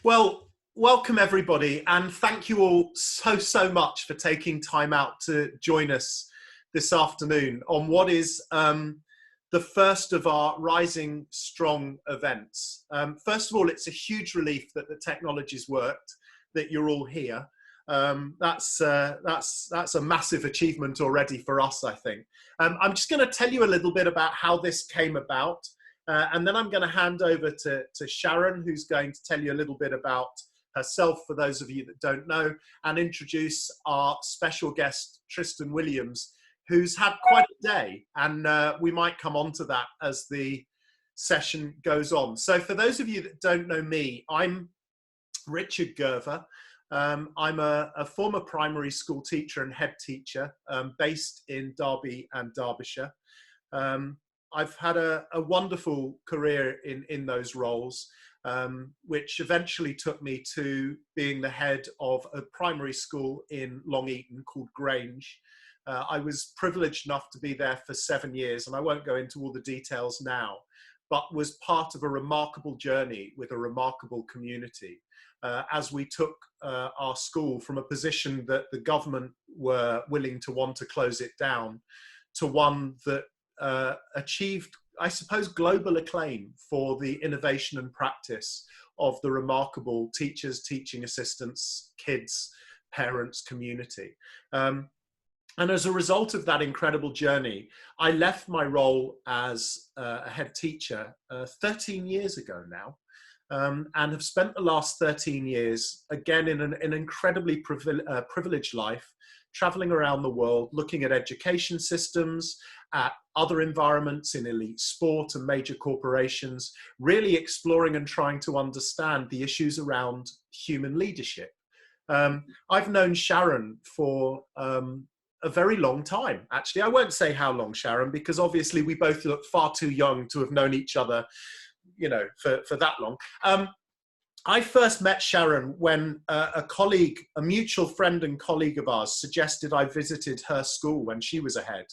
Well, welcome everybody, and thank you all so much for taking time out to join us this afternoon on what is the first of our Rising Strong events. First of all, it's a huge relief that the technology's worked, that you're all here. That's a massive achievement already for us, I think. I'm just going to tell you a little bit about how this came about. And then I'm going to hand over to Sharon, who's going to tell you a little bit about herself, for those of you that don't know, and introduce our special guest, Trystan Williams, who's had quite a day. And we might come on to that as the session goes on. So for those of you that don't know me, I'm Richard Gerver. I'm a former primary school teacher and head teacher based in Derby and Derbyshire. I've had a wonderful career in those roles, which eventually took me to being the head of a primary school in Long Eaton called Grange. I was privileged enough to be there for 7 years, and I won't go into all the details now, but was part of a remarkable journey with a remarkable community as we took our school from a position that the government were willing to want to close it down to one that achieved, I suppose, global acclaim for the innovation and practice of the remarkable teachers, teaching assistants, kids, parents, community. And as a result of that incredible journey, I left my role as a head teacher 13 years ago now, and have spent the last 13 years, again, in an incredibly privileged life, traveling around the world, looking at education systems, at other environments in elite sport and major corporations, really exploring and trying to understand the issues around human leadership. I've known Sharon for a very long time, actually. I won't say how long, Sharon, because obviously we both look far too young to have known each other, you know, for that long. I first met Sharon when a colleague, a mutual friend and colleague of ours, suggested I visited her school when she was ahead.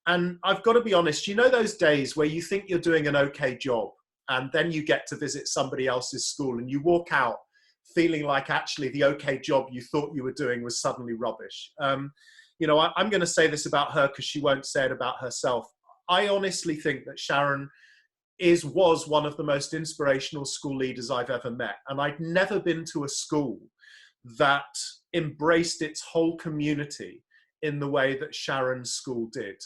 And I've got to be honest, you know those days where you think you're doing an okay job and then you get to visit somebody else's school and you walk out feeling like actually the okay job you thought you were doing was suddenly rubbish. You know, I'm going to say this about her because she won't say it about herself. I honestly think that Sharon was one of the most inspirational school leaders I've ever met. And I'd never been to a school that embraced its whole community in the way that Sharon's school did.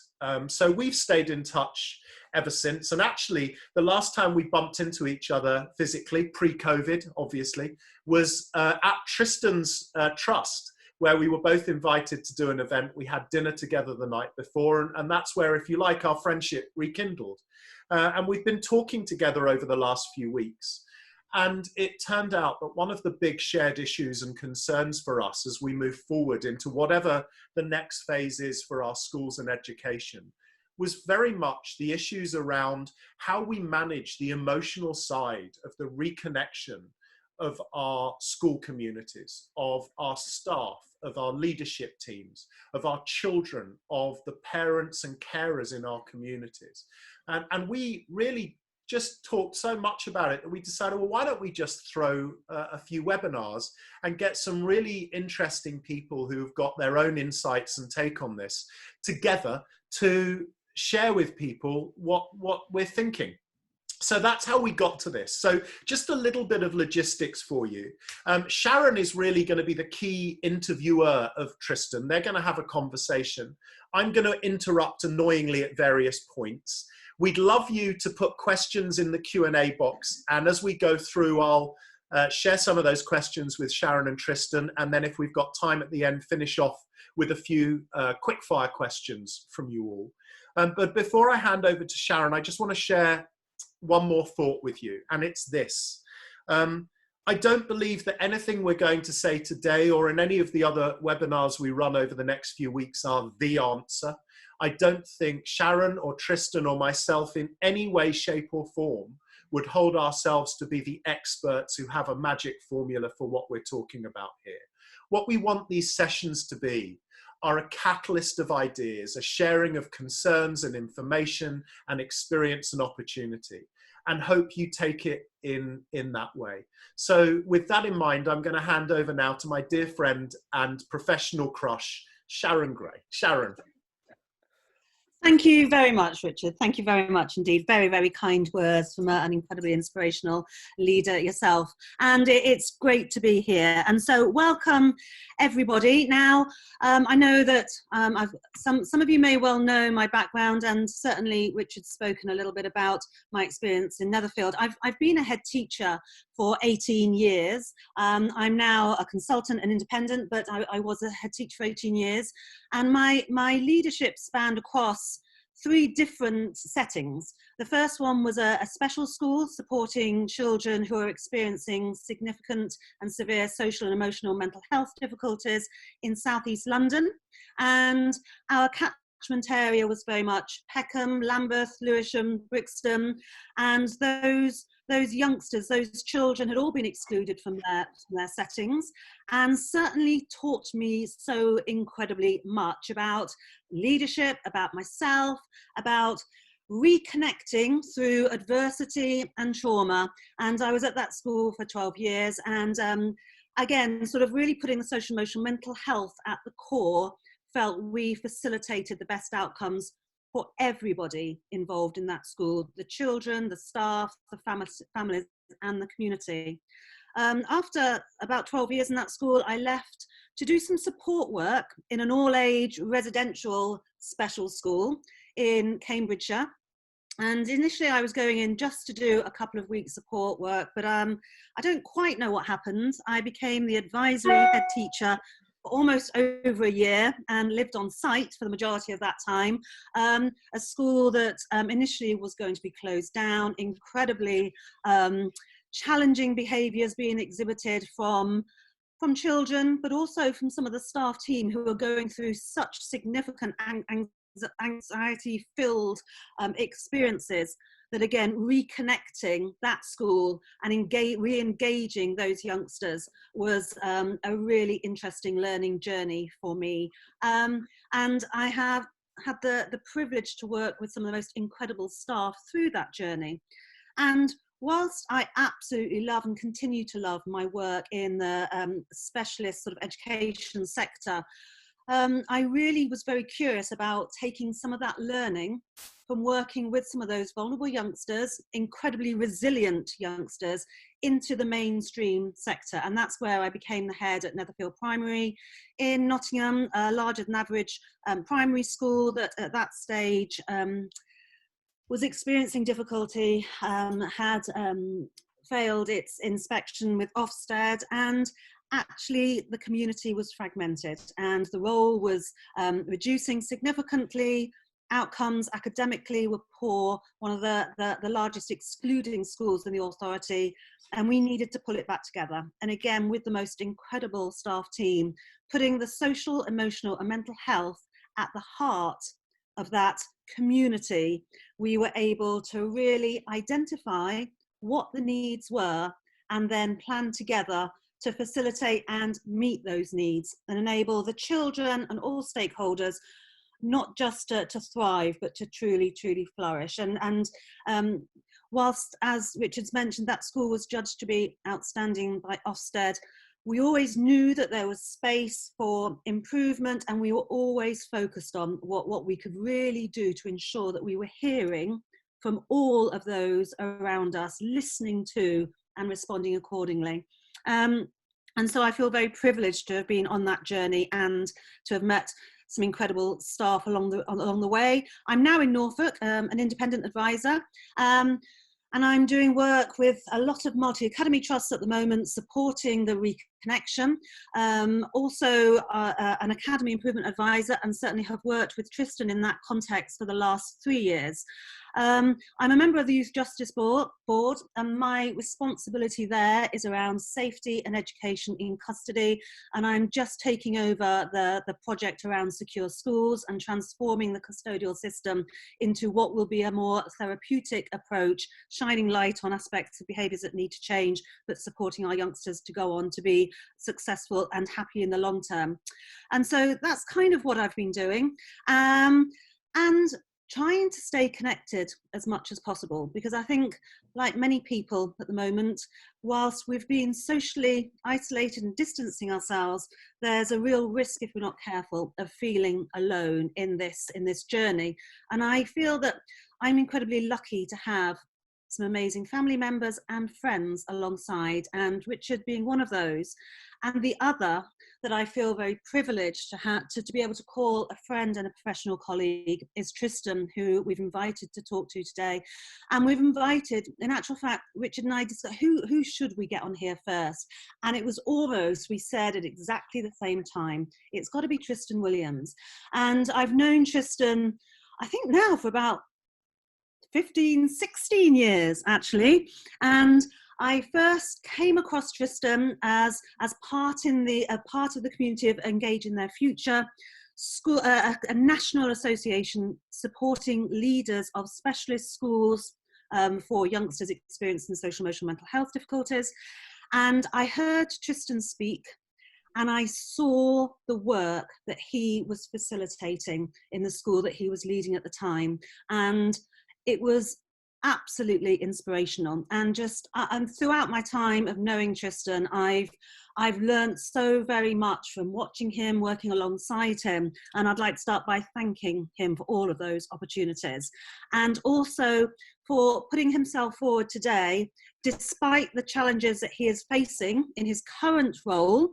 So we've stayed in touch ever since. And actually, the last time we bumped into each other physically, pre-COVID, obviously, was at Tristan's trust, where we were both invited to do an event. We had dinner together the night before, and that's where, if you like, our friendship rekindled. And we've been talking together over the last few weeks. And it turned out that one of the big shared issues and concerns for us as we move forward into whatever the next phase is for our schools and education was very much the issues around how we manage the emotional side of the reconnection of our school communities, of our staff, of our leadership teams, of our children, of the parents and carers in our communities. And we really just talked so much about it that we decided, well, why don't we just throw a few webinars and get some really interesting people who've got their own insights and take on this together to share with people what we're thinking. So that's how we got to this. So just a little bit of logistics for you. Sharon is really going to be the key interviewer of Trystan. They're going to have a conversation. I'm going to interrupt annoyingly at various points. We'd love you to put questions in the Q&A box. And as we go through, I'll share some of those questions with Sharon and Trystan. And then if we've got time at the end, finish off with a few quick fire questions from you all. But before I hand over to Sharon, I just want to share one more thought with you. And it's this. I don't believe that anything we're going to say today or in any of the other webinars we run over the next few weeks are the answer. I don't think Sharon or Trystan or myself in any way, shape or form would hold ourselves to be the experts who have a magic formula for what we're talking about here. What we want these sessions to be are a catalyst of ideas, a sharing of concerns and information and experience and opportunity. and hope you take it in that way. So with that in mind, I'm going to hand over now to my dear friend and professional crush, Sharon Gray. Sharon. Thank you very much, Richard. Thank you very much indeed. Very, very kind words from an incredibly inspirational leader yourself. And it's great to be here. And so welcome, everybody. Now, I know that some of you may well know my background, and certainly Richard's spoken a little bit about my experience in Netherfield. I've been a head teacher for 18 years. I'm now a consultant and independent, but I was a head teacher for 18 years. And my leadership spanned across 3 different settings. The first one was a special school supporting children who are experiencing significant and severe social and emotional mental health difficulties in southeast London. And our catchment area was very much Peckham, Lambeth, Lewisham, Brixton, and those youngsters, those children had all been excluded from their settings, and certainly taught me so incredibly much about leadership, about myself, about reconnecting through adversity and trauma. And I was at that school for 12 years, and again, sort of really putting the social emotional mental health at the core, felt we facilitated the best outcomes for everybody involved in that school, the children, the staff, the families and the community. After about 12 years in that school, I left to do some support work in an all-age residential special school in Cambridgeshire. And initially I was going in just to do a couple of weeks support work, but I don't quite know what happened. I became the advisory head teacher almost over a year and lived on site for the majority of that time. A school that initially was going to be closed down, incredibly challenging behaviours being exhibited from children, but also from some of the staff team who were going through such significant anxiety-filled experiences, that again, reconnecting that school and re-engaging those youngsters was a really interesting learning journey for me. And I have had the privilege to work with some of the most incredible staff through that journey. And whilst I absolutely love and continue to love my work in the specialist sort of education sector, I really was very curious about taking some of that learning from working with some of those vulnerable youngsters, incredibly resilient youngsters, into the mainstream sector. And that's where I became the head at Netherfield Primary in Nottingham, a larger than average primary school that at that stage was experiencing difficulty, had failed its inspection with Ofsted, and actually the community was fragmented and the role was reducing significantly. Outcomes academically were poor, one of the largest excluding schools in the authority, and we needed to pull it back together. And again, with the most incredible staff team, putting the social, emotional and mental health at the heart of that community, we were able to really identify what the needs were and then plan together to facilitate and meet those needs and enable the children and all stakeholders not just to thrive, but to truly flourish. And whilst, as Richard's mentioned, that school was judged to be outstanding by Ofsted, we always knew that there was space for improvement, and we were always focused on what we could really do to ensure that we were hearing from all of those around us, listening to and responding accordingly. And so I feel very privileged to have been on that journey and to have met some incredible staff along the way. I'm now in Norfolk, an independent advisor, and I'm doing work with a lot of multi-academy trusts at the moment, supporting the Reconnection. Also an academy improvement advisor, and certainly have worked with Trystan in that context for the last 3 years. I'm a member of the Youth Justice Board, and my responsibility there is around safety and education in custody, and I'm just taking over the project around secure schools and transforming the custodial system into what will be a more therapeutic approach, shining light on aspects of behaviours that need to change, but supporting our youngsters to go on to be successful and happy in the long term. And so that's kind of what I've been doing. And trying to stay connected as much as possible, because I think, like many people at the moment, whilst we've been socially isolated and distancing ourselves, there's a real risk, if we're not careful, of feeling alone in this journey. And I feel that I'm incredibly lucky to have some amazing family members and friends alongside, and Richard being one of those. And the other that I feel very privileged to have to be able to call a friend and a professional colleague is Trystan, who we've invited to talk to today. And we've invited, in actual fact, Richard and I discussed who should we get on here first. And it was almost, we said at exactly the same time, it's got to be Trystan Williams. And I've known Trystan, I think now for about 15, 16 years actually. And I first came across Trystan as part of the community of Engage in Their Future, school, a national association supporting leaders of specialist schools for youngsters experiencing social, emotional, mental health difficulties. And I heard Trystan speak, and I saw the work that he was facilitating in the school that he was leading at the time. And it was absolutely inspirational. And just and throughout my time of knowing Trystan, I've learned so very much from watching him, working alongside him. And I'd like to start by thanking him for all of those opportunities, and also for putting himself forward today, despite the challenges that he is facing in his current role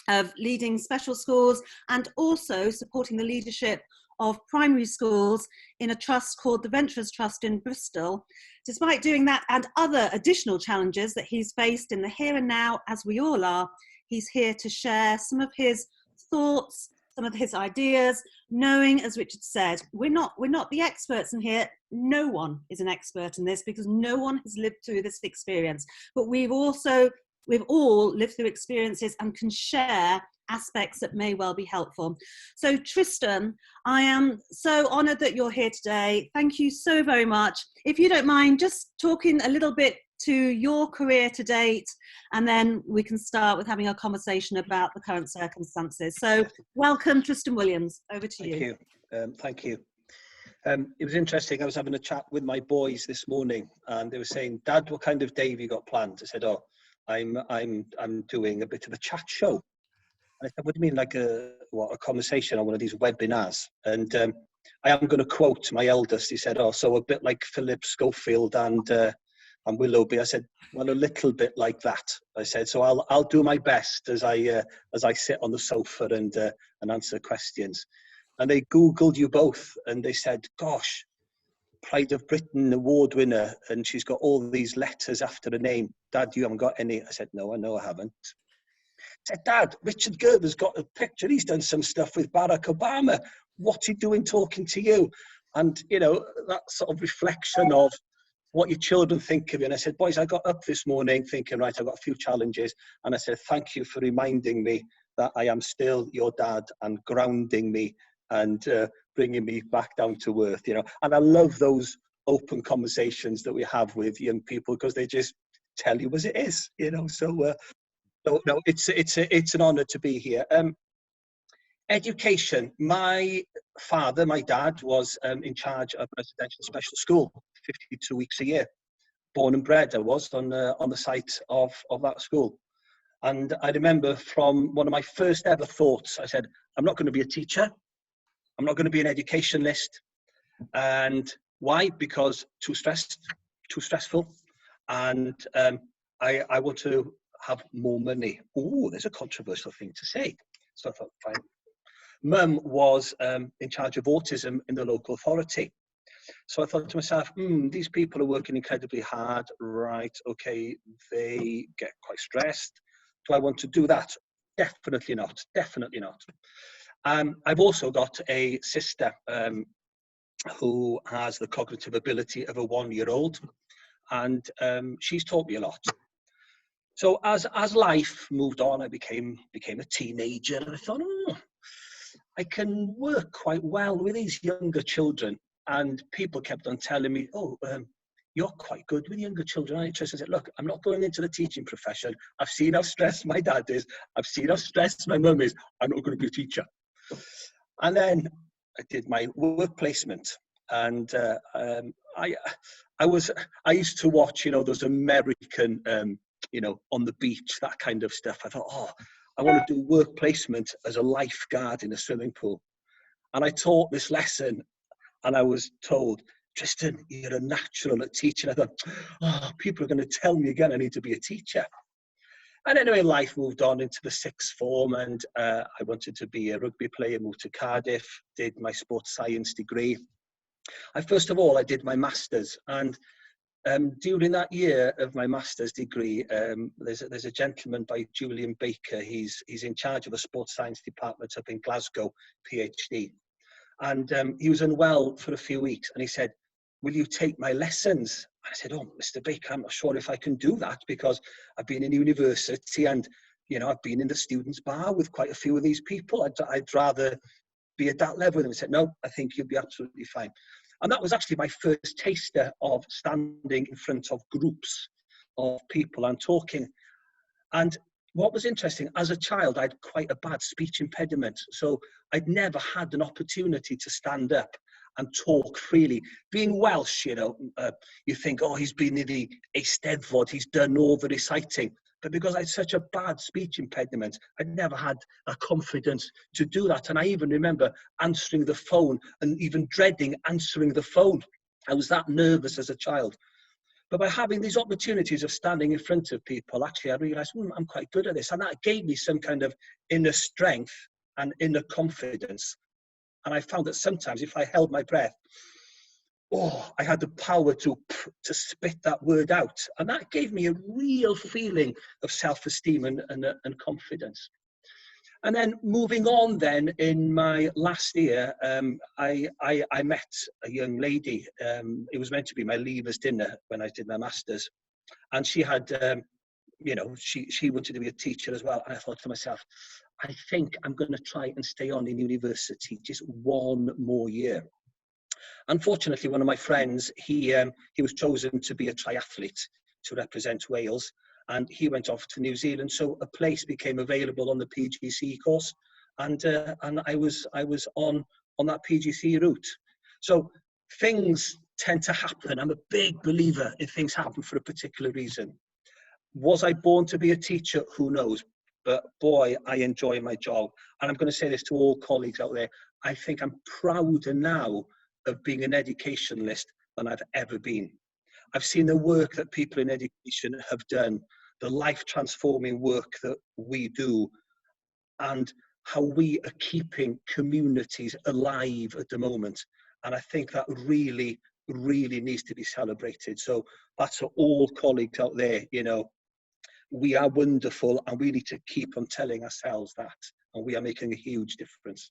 of leading special schools and also supporting the leadership of primary schools in a trust called the Ventures Trust in Bristol. Despite doing that and other additional challenges that he's faced in the here and now, as we all are, he's here to share some of his thoughts, some of his ideas, knowing, as Richard said, we're not the experts in here. No one is an expert in this because no one has lived through this experience. But we've all lived through experiences and can share aspects that may well be helpful. So Trystan, I am so honoured that you're here today. Thank you so very much. If you don't mind, just talking a little bit to your career to date, and then we can start with having a conversation about the current circumstances. So welcome, Trystan Williams. Over to you. Thank you. It was interesting. I was having a chat with my boys this morning, and they were saying, "Dad, what kind of day have you got planned?" I said, "Oh, I'm doing a bit of a chat show." And I said, "What do you mean, like a conversation on one of these webinars?" And I am going to quote my eldest. He said, "Oh, so a bit like Philip Schofield and Willoughby." I said, "Well, a little bit like that." I said, "So I'll do my best as I sit on the sofa and answer questions." And they Googled you both, and they said, "Gosh, Pride of Britain award winner, and she's got all these letters after her name. Dad, you haven't got any?" I said, "No, I know I haven't." I said, "Dad, Richard Gerver's got a picture. He's done some stuff with Barack Obama. What's he doing talking to you?" And, you know, that sort of reflection of what your children think of you. And I said, "Boys, I got up this morning thinking, right, I've got a few challenges." And I said, "Thank you for reminding me that I am still your dad and grounding me and bringing me back down to earth," you know. And I love those open conversations that we have with young people because they just tell you as it is, you know. So, no, it's an honour to be here. Education. My dad, was in charge of residential special school, 52 weeks a year. Born and bred, I was on the site of that school. And I remember from one of my first ever thoughts, I said, "I'm not going to be a teacher. I'm not going to be an educationalist." And why? Because too stressful. And I want to have more money. Oh, there's a controversial thing to say. So I thought, fine. Mum was in charge of autism in the local authority. So I thought to myself, these people are working incredibly hard. Right, okay, they get quite stressed. Do I want to do that? Definitely not. Definitely not. I've also got a sister who has the cognitive ability of a 1-year-old, and she's taught me a lot. So as life moved on, I became a teenager, and I thought, I can work quite well with these younger children. And people kept on telling me, "You're quite good with younger children, aren't you?" I said, "Look, I'm not going into the teaching profession. I've seen how stressed my dad is. I've seen how stressed my mum is. I'm not going to be a teacher." And then I did my work placement, And I used to watch, those American, on the beach, that kind of stuff. I thought, oh, I want to do work placement as a lifeguard in a swimming pool. And I taught this lesson, and I was told, Trystan, you're a natural at teaching. I thought, oh, people are going to tell me again I need to be a teacher. And anyway, life moved on into the sixth form, and I wanted to be a rugby player, moved to Cardiff, did my sports science degree. First of all, I did my master's, and during that year of my master's degree, there's a gentleman by Julian Baker. He's in charge of the sports science department up in Glasgow, PhD. And he was unwell for a few weeks, and he said, will you take my lessons? I said, oh, Mr. Baker, I'm not sure if I can do that, because I've been in university and, I've been in the students' bar with quite a few of these people. I'd rather be at that level with them. He said, no, I think you'll be absolutely fine. And that was actually my first taster of standing in front of groups of people and talking. And what was interesting, as a child, I had quite a bad speech impediment. So I'd never had an opportunity to stand up and talk freely. Being Welsh, you think, oh, he's been in the Eisteddfod, he's done all the reciting. But because I had such a bad speech impediment, I'd never had a confidence to do that. And I even remember answering the phone and even dreading answering the phone. I was that nervous as a child. But by having these opportunities of standing in front of people, actually, I realized, I'm quite good at this. And that gave me some kind of inner strength and inner confidence. And I found that sometimes if I held my breath, I had the power to spit that word out. And that gave me a real feeling of self-esteem and confidence. And then moving on then, in my last year, I met a young lady. It was meant to be my leavers dinner when I did my master's. And she had, she wanted to be a teacher as well. And I thought to myself, I think I'm going to try and stay on in university just one more year. Unfortunately, one of my friends, he was chosen to be a triathlete to represent Wales, and he went off to New Zealand. So a place became available on the PGC course, and I was on that PGC route. So things tend to happen. I'm a big believer in things happen for a particular reason. Was I born to be a teacher? Who knows? But boy, I enjoy my job. And I'm going to say this to all colleagues out there. I think I'm prouder now of being an educationalist than I've ever been. I've seen the work that people in education have done, the life-transforming work that we do, and how we are keeping communities alive at the moment. And I think that really, really needs to be celebrated. So that's for all colleagues out there, we are wonderful, and we need to keep on telling ourselves that. And we are making a huge difference,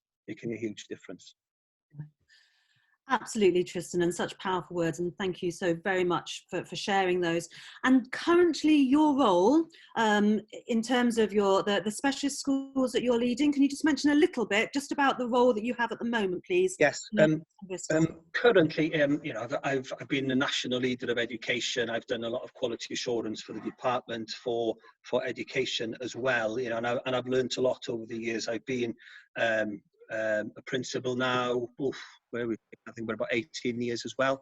Absolutely, Trystan, and such powerful words, and thank you so very much for sharing those. And currently your role in terms of the specialist schools that you're leading, can you just mention a little bit just about the role that you have at the moment, please? Yes. Currently, I've been the national leader of education. I've done a lot of quality assurance for the department for education as well, and I've learned a lot over the years. I've been a principal now, I think we're about 18 years as well.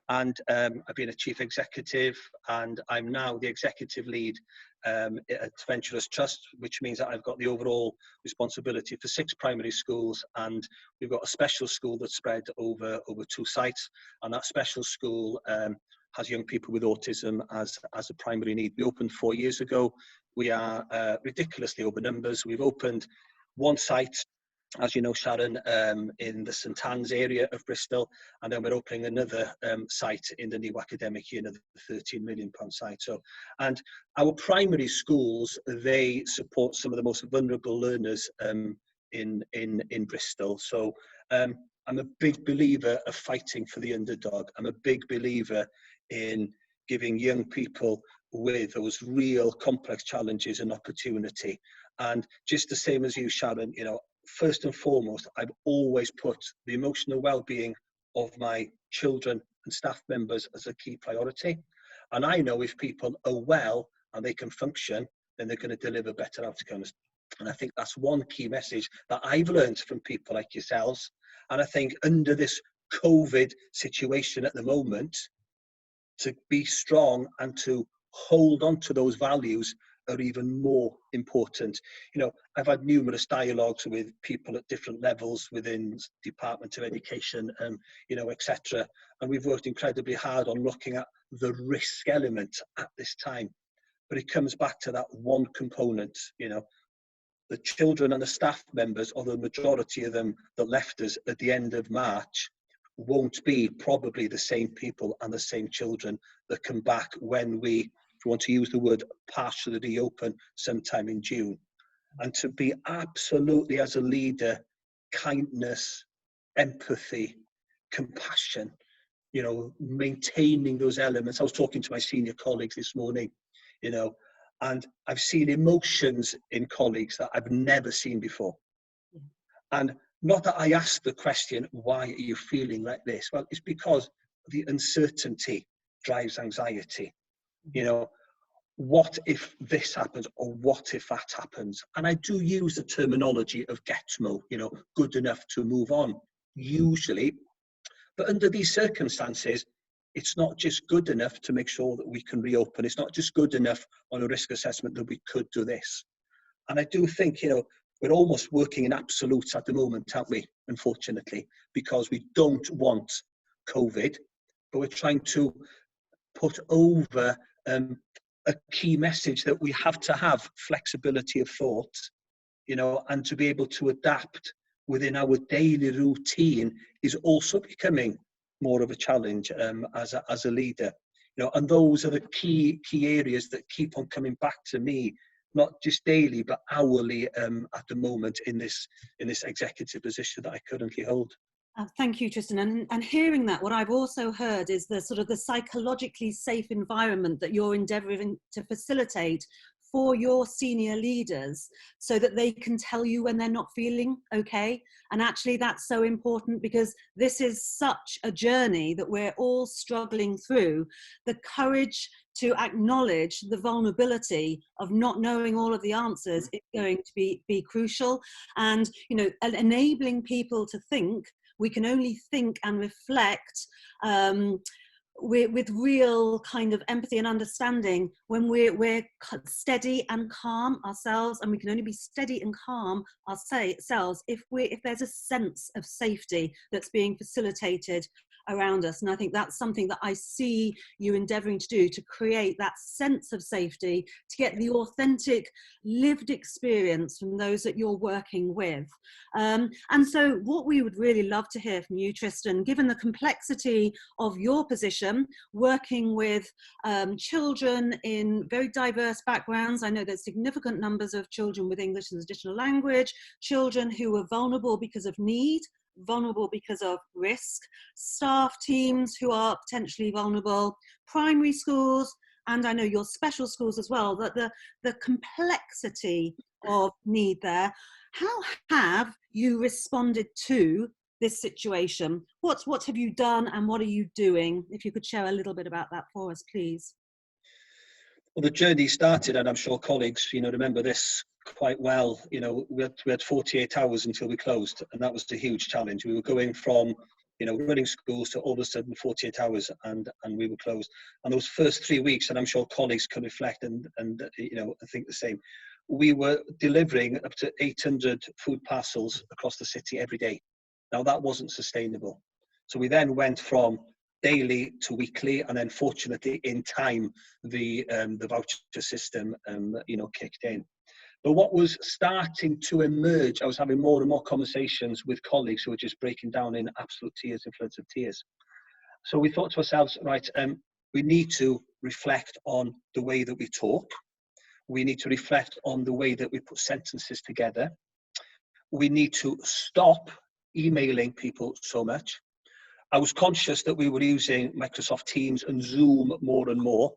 And I've been a chief executive, and I'm now the executive lead at Venturous Trust, which means that I've got the overall responsibility for 6 primary schools, and we've got a special school that's spread over 2 sites, and that special school has young people with autism as a primary need. We opened 4 years ago. We are ridiculously over numbers. We've opened 1 site, as you know, Sharon, in the St Anne's area of Bristol, and then we're opening another site in the new academic year, another £13 million site. So, and our primary schools, they support some of the most vulnerable learners in Bristol. So I'm a big believer of fighting for the underdog. I'm a big believer in giving young people with those real complex challenges an opportunity. And just the same as you, Sharon, first and foremost, I've always put the emotional well-being of my children and staff members as a key priority. And I know if people are well and they can function, then they're going to deliver better outcomes. And I think that's one key message that I've learned from people like yourselves. And I think under this COVID situation at the moment, to be strong and to hold on to those values are even more important. You know, I've had numerous dialogues with people at different levels within Department of Education, you know, etc. And we've worked incredibly hard on looking at the risk element at this time. But it comes back to that one component, you know, the children and the staff members, or the majority of them that left us at the end of March, won't be probably the same people and the same children that come back when we, if you want to use the word, partially reopen sometime in June. And to be absolutely, as a leader, kindness, empathy, compassion, you know, maintaining those elements. I was talking to my senior colleagues this morning, you know, and I've seen emotions in colleagues that I've never seen before. And not that I asked the question, why are you feeling like this? Well, it's because the uncertainty drives anxiety. You know, what if this happens, or what if that happens? And I do use the terminology of GETMO, you know, good enough to move on, usually. But under these circumstances, it's not just good enough to make sure that we can reopen. It's not just good enough on a risk assessment that we could do this. And I do think, you know, we're almost working in absolutes at the moment, aren't we? Unfortunately, because we don't want COVID, but we're trying to put over a key message that we have to have flexibility of thought, you know, and to be able to adapt within our daily routine is also becoming more of a challenge as a leader, you know. And those are the key areas that keep on coming back to me, not just daily but hourly at the moment in this executive position that I currently hold. Thank you, Trystan. And hearing that, what I've also heard is the sort of the psychologically safe environment that you're endeavouring to facilitate for your senior leaders, so that they can tell you when they're not feeling okay. And actually that's so important, because this is such a journey that we're all struggling through. The courage to acknowledge the vulnerability of not knowing all of the answers is going to be crucial. And, you know, enabling people to think. We can only think and reflect with real kind of empathy and understanding when we're steady and calm ourselves, and we can only be steady and calm ourselves if there's a sense of safety that's being facilitated around us. And I think that's something that I see you endeavouring to do, to create that sense of safety, to get the authentic lived experience from those that you're working with. And so what we would really love to hear from you, Trystan, given the complexity of your position, working with children in very diverse backgrounds. I know there's significant numbers of children with English as additional language, children who are vulnerable because of need, vulnerable because of risk, staff teams who are potentially vulnerable, primary schools, and I know your special schools as well, that the complexity of need there. How have you responded to this situation? What have you done, and what are you doing? If you could share a little bit about that for us, please. Well, the journey started, and I'm sure colleagues, you know, remember this quite well. You know, we had 48 hours until we closed, and that was a huge challenge. We were going from, you know, running schools to all of a sudden 48 hours and we were closed. And those first 3 weeks, and I'm sure colleagues can reflect and you know, I think the same, we were delivering up to 800 food parcels across the city every day. Now that wasn't sustainable. So we then went from daily to weekly, and then fortunately in time the voucher system you know, kicked in. But what was starting to emerge, I was having more and more conversations with colleagues who were just breaking down in absolute tears, in floods of tears. So we thought to ourselves, right, we need to reflect on the way that we talk. We need to reflect on the way that we put sentences together. We need to stop emailing people so much. I was conscious that we were using Microsoft Teams and Zoom more and more.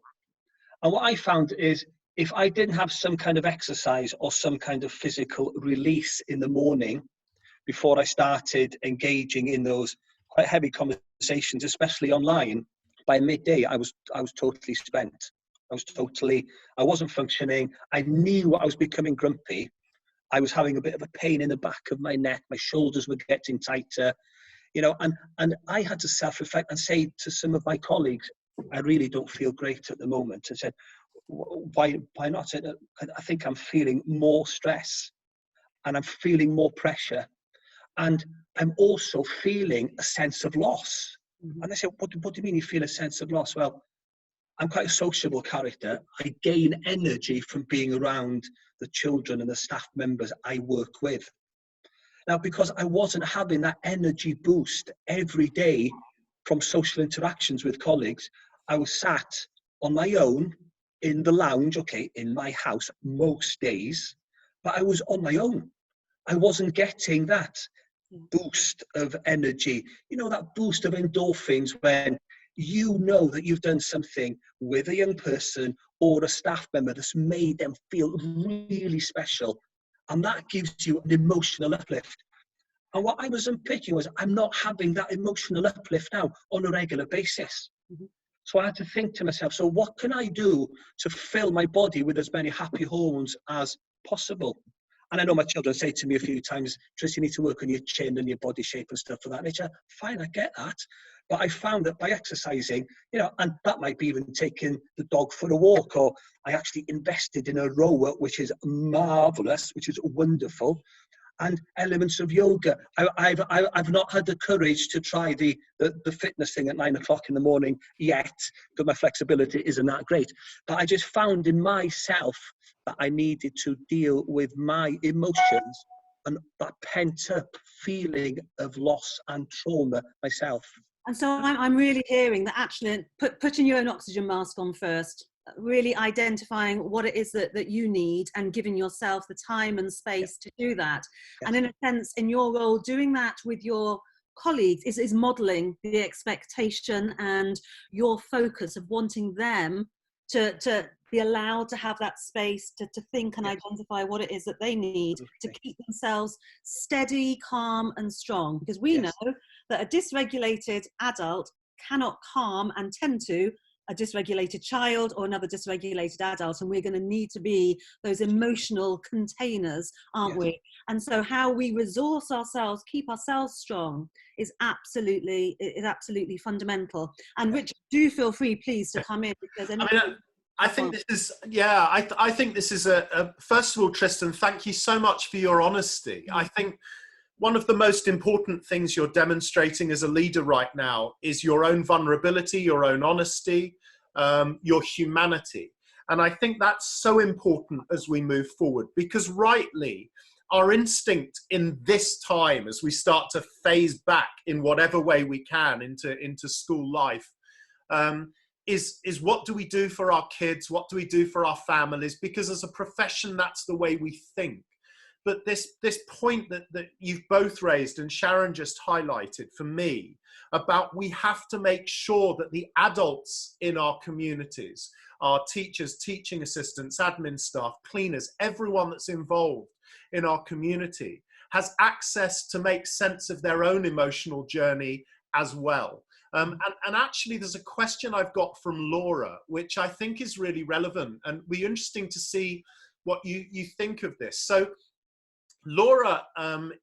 And what I found is, if I didn't have some kind of exercise or some kind of physical release in the morning before I started engaging in those quite heavy conversations, especially online, by midday I was totally spent. I wasn't functioning. I knew I was becoming grumpy. I was having a bit of a pain in the back of my neck. My shoulders were getting tighter. you know, and I had to self-reflect and say to some of my colleagues, I really don't feel great at the moment. I said, why not? I said, I think I'm feeling more stress and I'm feeling more pressure. And I'm also feeling a sense of loss. Mm-hmm. And I said, what do you mean you feel a sense of loss? Well, I'm quite a sociable character. I gain energy from being around the children and the staff members I work with. Now, because I wasn't having that energy boost every day from social interactions with colleagues, I was sat on my own in the lounge, okay, in my house most days, but I was on my own. I wasn't getting that boost of energy, you know, that boost of endorphins when you know that you've done something with a young person or a staff member that's made them feel really special. And that gives you an emotional uplift. And what I was unpicking was I'm not having that emotional uplift now on a regular basis. Mm-hmm. So I had to think to myself, so what can I do to fill my body with as many happy hormones as possible? And I know my children say to me a few times, Tris, you need to work on your chin and your body shape and stuff like that. And I say, fine, I get that. But I found that by exercising, you know, and that might be even taking the dog for a walk, or I actually invested in a rower, which is marvelous, which is wonderful. And elements of yoga. I've not had the courage to try the fitness thing at 9 o'clock in the morning yet, because my flexibility isn't that great. But I just found in myself that I needed to deal with my emotions and that pent up feeling of loss and trauma myself. And so I'm really hearing that actually putting your own oxygen mask on first, really identifying what it is that you need and giving yourself the time and space to do that. Yes. And in a sense, in your role, doing that with your colleagues is modelling the expectation and your focus of wanting them to be allowed to have that space to think and identify what it is that they need to keep themselves steady, calm and strong. Because we know that a dysregulated adult cannot calm and tend to a dysregulated child or another dysregulated adult, and we're going to need to be those emotional containers, aren't we? And so how we resource ourselves, keep ourselves strong is absolutely fundamental. And Richard, do feel free, please, to come in if there's anything. I think this is, I think this is first of all, Trystan, thank you so much for your honesty. I think one of the most important things you're demonstrating as a leader right now is your own vulnerability, your own honesty, your humanity. And I think that's so important as we move forward, because rightly, our instinct in this time, as we start to phase back in whatever way we can into school life, is what do we do for our kids? What do we do for our families? Because as a profession, that's the way we think. But this point that you've both raised and Sharon just highlighted for me about we have to make sure that the adults in our communities, our teachers, teaching assistants, admin staff, cleaners, everyone that's involved in our community has access to make sense of their own emotional journey as well. And actually, there's a question I've got from Laura, which I think is really relevant and will be interesting to see what you think of this. So Laura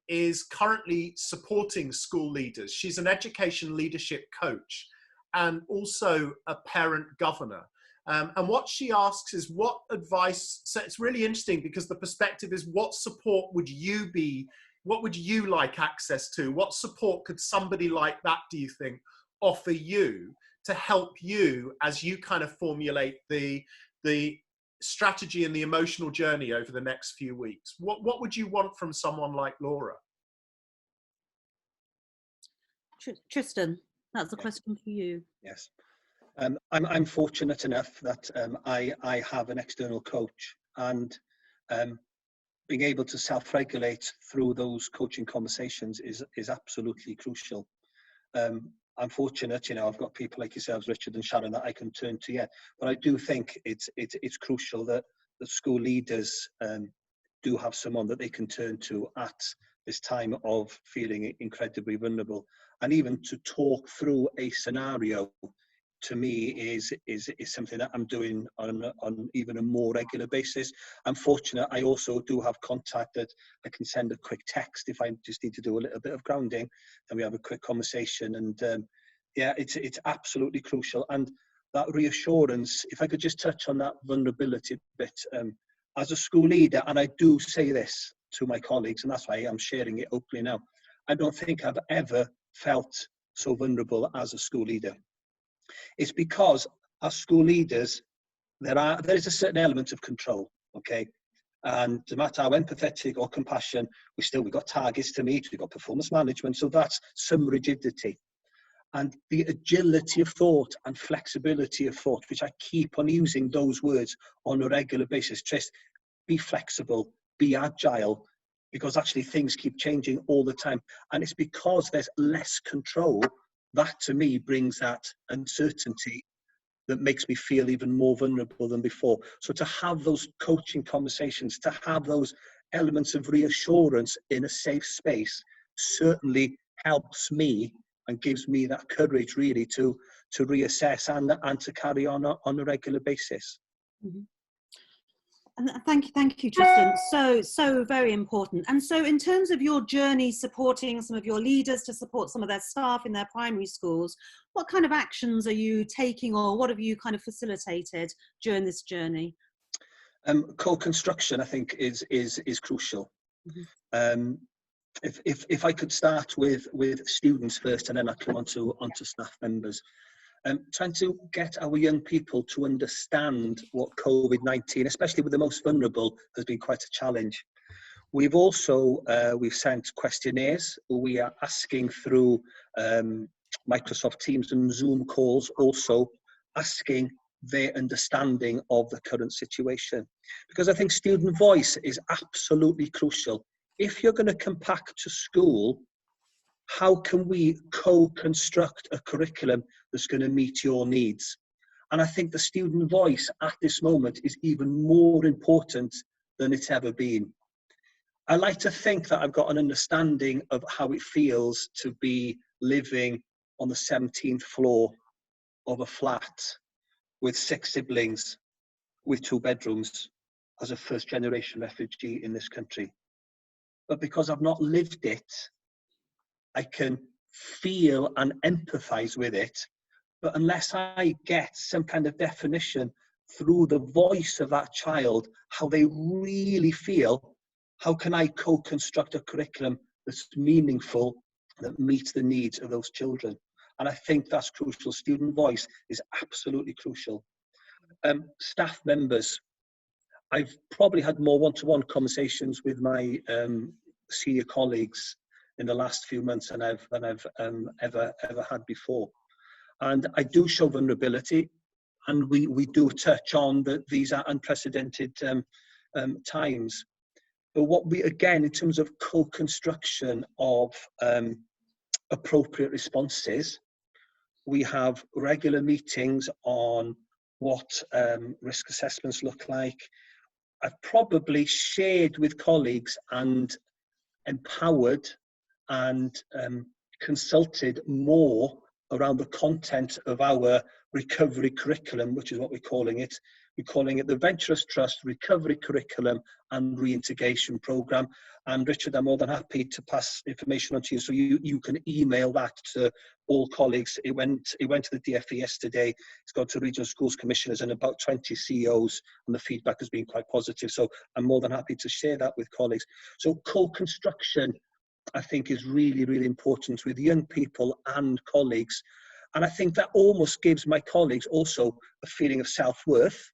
is currently supporting school leaders. She's an education leadership coach and also a parent governor. And what she asks is what advice, so it's really interesting because the perspective is what support would you like access to? What support could somebody like that, do you think, offer you to help you as you kind of formulate the strategy and the emotional journey over the next few weeks? What would you want from someone like Laura? Trystan, that's a question for you. Yes. I'm fortunate enough that I have an external coach, and being able to self-regulate through those coaching conversations is absolutely crucial. I'm fortunate, you know, I've got people like yourselves, Richard and Sharon, that I can turn to, but I do think it's crucial that the school leaders do have someone that they can turn to at this time of feeling incredibly vulnerable, and even to talk through a scenario to me is something that I'm doing on even a more regular basis. I'm fortunate I also do have contact that I can send a quick text if I just need to do a little bit of grounding, and we have a quick conversation. And yeah, it's absolutely crucial. And that reassurance, if I could just touch on that vulnerability bit, as a school leader, and I do say this to my colleagues, and that's why I'm sharing it openly now, I don't think I've ever felt so vulnerable as a school leader. It's because as school leaders, there is a certain element of control, okay? And no matter how empathetic or compassion, we've got targets to meet, we've got performance management, so that's some rigidity. And the agility of thought and flexibility of thought, which I keep on using those words on a regular basis. Trist, be flexible, be agile, because actually things keep changing all the time. And it's because there's less control that to me brings that uncertainty that makes me feel even more vulnerable than before. So to have those coaching conversations, to have those elements of reassurance in a safe space certainly helps me and gives me that courage really to reassess and to carry on a regular basis. Mm-hmm. And thank you, Trystan. So very important. And so in terms of your journey supporting some of your leaders to support some of their staff in their primary schools, what kind of actions are you taking, or what have you kind of facilitated during this journey? Co-construction, I think, is crucial. Mm-hmm. If I could start with students first, and then I come onto staff members. Trying to get our young people to understand what COVID-19, especially with the most vulnerable, has been quite a challenge. We've also we've sent questionnaires. We are asking through Microsoft Teams and Zoom calls, also asking their understanding of the current situation, because I think student voice is absolutely crucial. If you're going to come back to school, how can we co-construct a curriculum that's going to meet your needs? And I think the student voice at this moment is even more important than it's ever been. I like to think that I've got an understanding of how it feels to be living on the 17th floor of a flat with 6 siblings, with 2 bedrooms, as a first-generation refugee in this country. But because I've not lived it, I can feel and empathize with it, but unless I get some kind of definition through the voice of that child, how they really feel, how can I co-construct a curriculum that's meaningful, that meets the needs of those children? And I think that's crucial. Student voice is absolutely crucial. Staff members, I've probably had more one-to-one conversations with my senior colleagues in the last few months than I've ever had before. And I do show vulnerability, and we do touch on that these are unprecedented times. But what we, again, in terms of co-construction of appropriate responses, we have regular meetings on what risk assessments look like. I've probably shared with colleagues and empowered and consulted more around the content of our recovery curriculum, which is what we're calling it. We're calling it the Venturous Trust Recovery Curriculum and Reintegration Programme. And Richard, I'm more than happy to pass information on to you, so you can email that to all colleagues. It went to the DFE yesterday. It's gone to Regional Schools Commissioners and about 20 CEOs, and the feedback has been quite positive. So I'm more than happy to share that with colleagues. So co-construction, I think, is really, really important with young people and colleagues. And I think that almost gives my colleagues also a feeling of self-worth,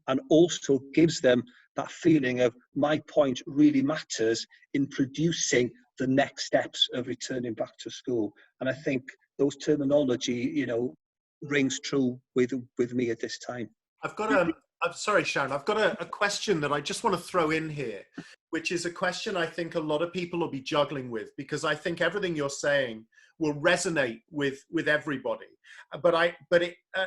and also gives them that feeling of my point really matters in producing the next steps of returning back to school. And I think those terminology, rings true with me at this time. I've got I'm sorry, Sharon, I've got a question that I just want to throw in here. which is a question I think a lot of people will be juggling with, because I think everything you're saying will resonate with everybody.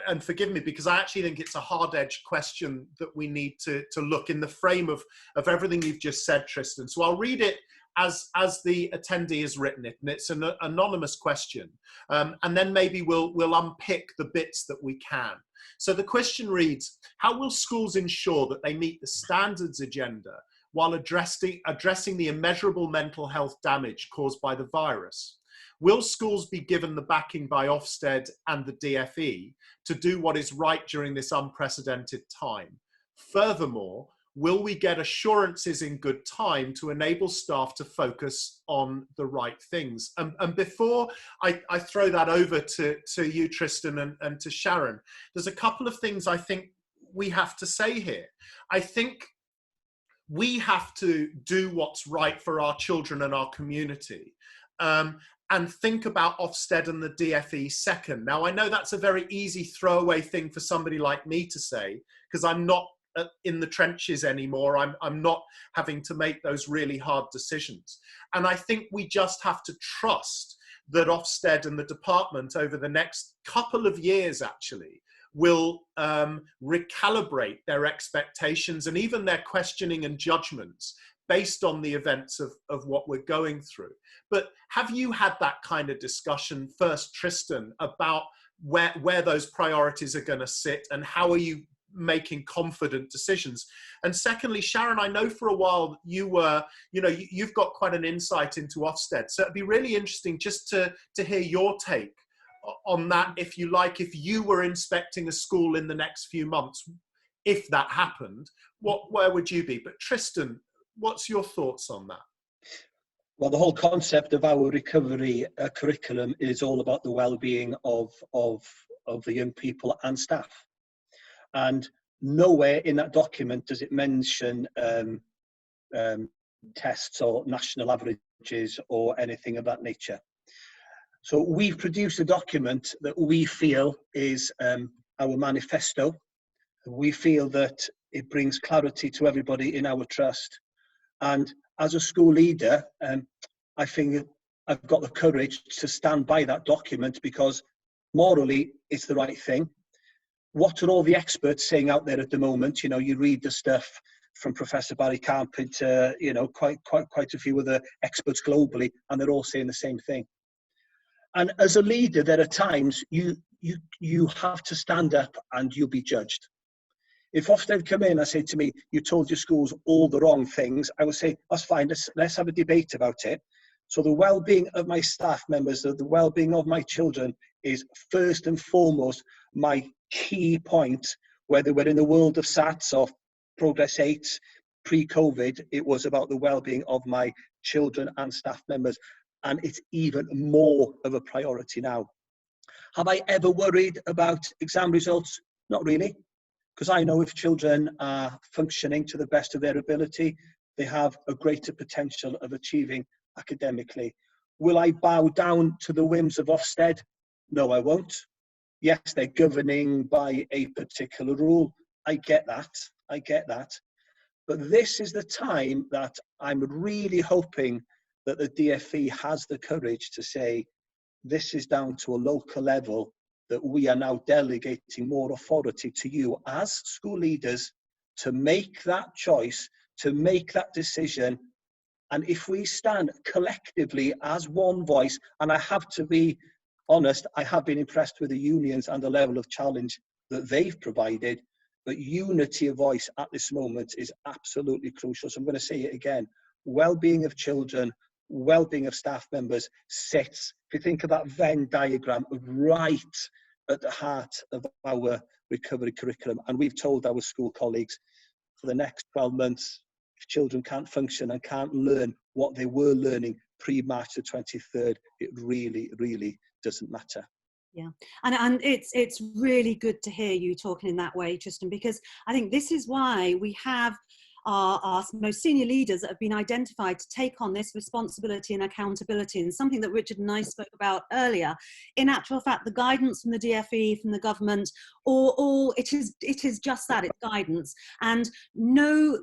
And forgive me, because I actually think it's a hard-edged question that we need to look in the frame of everything you've just said, Trystan. So I'll read it as the attendee has written it, and it's an anonymous question. And then maybe we'll unpick the bits that we can. So the question reads: how will schools ensure that they meet the standards agenda while addressing the immeasurable mental health damage caused by the virus? Will schools be given the backing by Ofsted and the DFE to do what is right during this unprecedented time? Furthermore, will we get assurances in good time to enable staff to focus on the right things? And before I throw that over to you, Trystan, and to Sharon, there's a couple of things I think we have to say here. I think we have to do what's right for our children and our community. And think about Ofsted and the DFE second. Now, I know that's a very easy throwaway thing for somebody like me to say, because I'm not in the trenches anymore. I'm not having to make those really hard decisions. And I think we just have to trust that Ofsted and the department over the next couple of years actually will recalibrate their expectations and even their questioning and judgments based on the events of what we're going through. But have you had that kind of discussion first, Trystan, about where those priorities are going to sit, and how are you making confident decisions? And secondly, Sharon, I know for a while you've got quite an insight into Ofsted, so it'd be really interesting just to hear your take on that, if you like. If you were inspecting a school in the next few months, if that happened, where would you be? But Trystan, what's your thoughts on that? Well, the whole concept of our recovery curriculum is all about the well-being of the young people and staff. And nowhere in that document does it mention tests or national averages or anything of that nature. So we've produced a document that we feel is our manifesto. We feel that it brings clarity to everybody in our trust. And as a school leader, I think I've got the courage to stand by that document, because morally it's the right thing. What are all the experts saying out there at the moment? You know, you read the stuff from Professor Barry Carpenter, quite a few other experts globally, and they're all saying the same thing. And as a leader, there are times you have to stand up and you'll be judged. If Ofsted come in and say to me, you told your schools all the wrong things, I would say, that's fine, let's have a debate about it. So the well-being of my staff members, the well-being of my children is first and foremost my key point. Whether we're in the world of SATs or Progress 8, pre-COVID, it was about the well-being of my children and staff members. And it's even more of a priority now. Have I ever worried about exam results? Not really. Because I know if children are functioning to the best of their ability, they have a greater potential of achieving academically. Will I bow down to the whims of Ofsted? No, I won't. Yes, they're governing by a particular rule. I get that. But this is the time that I'm really hoping that the DFE has the courage to say, this is down to a local level, that we are now delegating more authority to you as school leaders to make that choice, to make that decision. And if we stand collectively as one voice, and I have to be honest, I have been impressed with the unions and the level of challenge that they've provided, but unity of voice at this moment is absolutely crucial. So I'm going to say it again, well-being of children, well-being of staff members sits, if you think of that Venn diagram, right at the heart of our recovery curriculum. And we've told our school colleagues for the next 12 months, if children can't function and can't learn what they were learning pre-March the 23rd, it really, really doesn't matter. Yeah, and it's really good to hear you talking in that way, Trystan, because I think this is why we have our most senior leaders that have been identified to take on this responsibility and accountability, and something that Richard and I spoke about earlier. In actual fact, the guidance from the DFE, from the government, it is just that, it's guidance, and no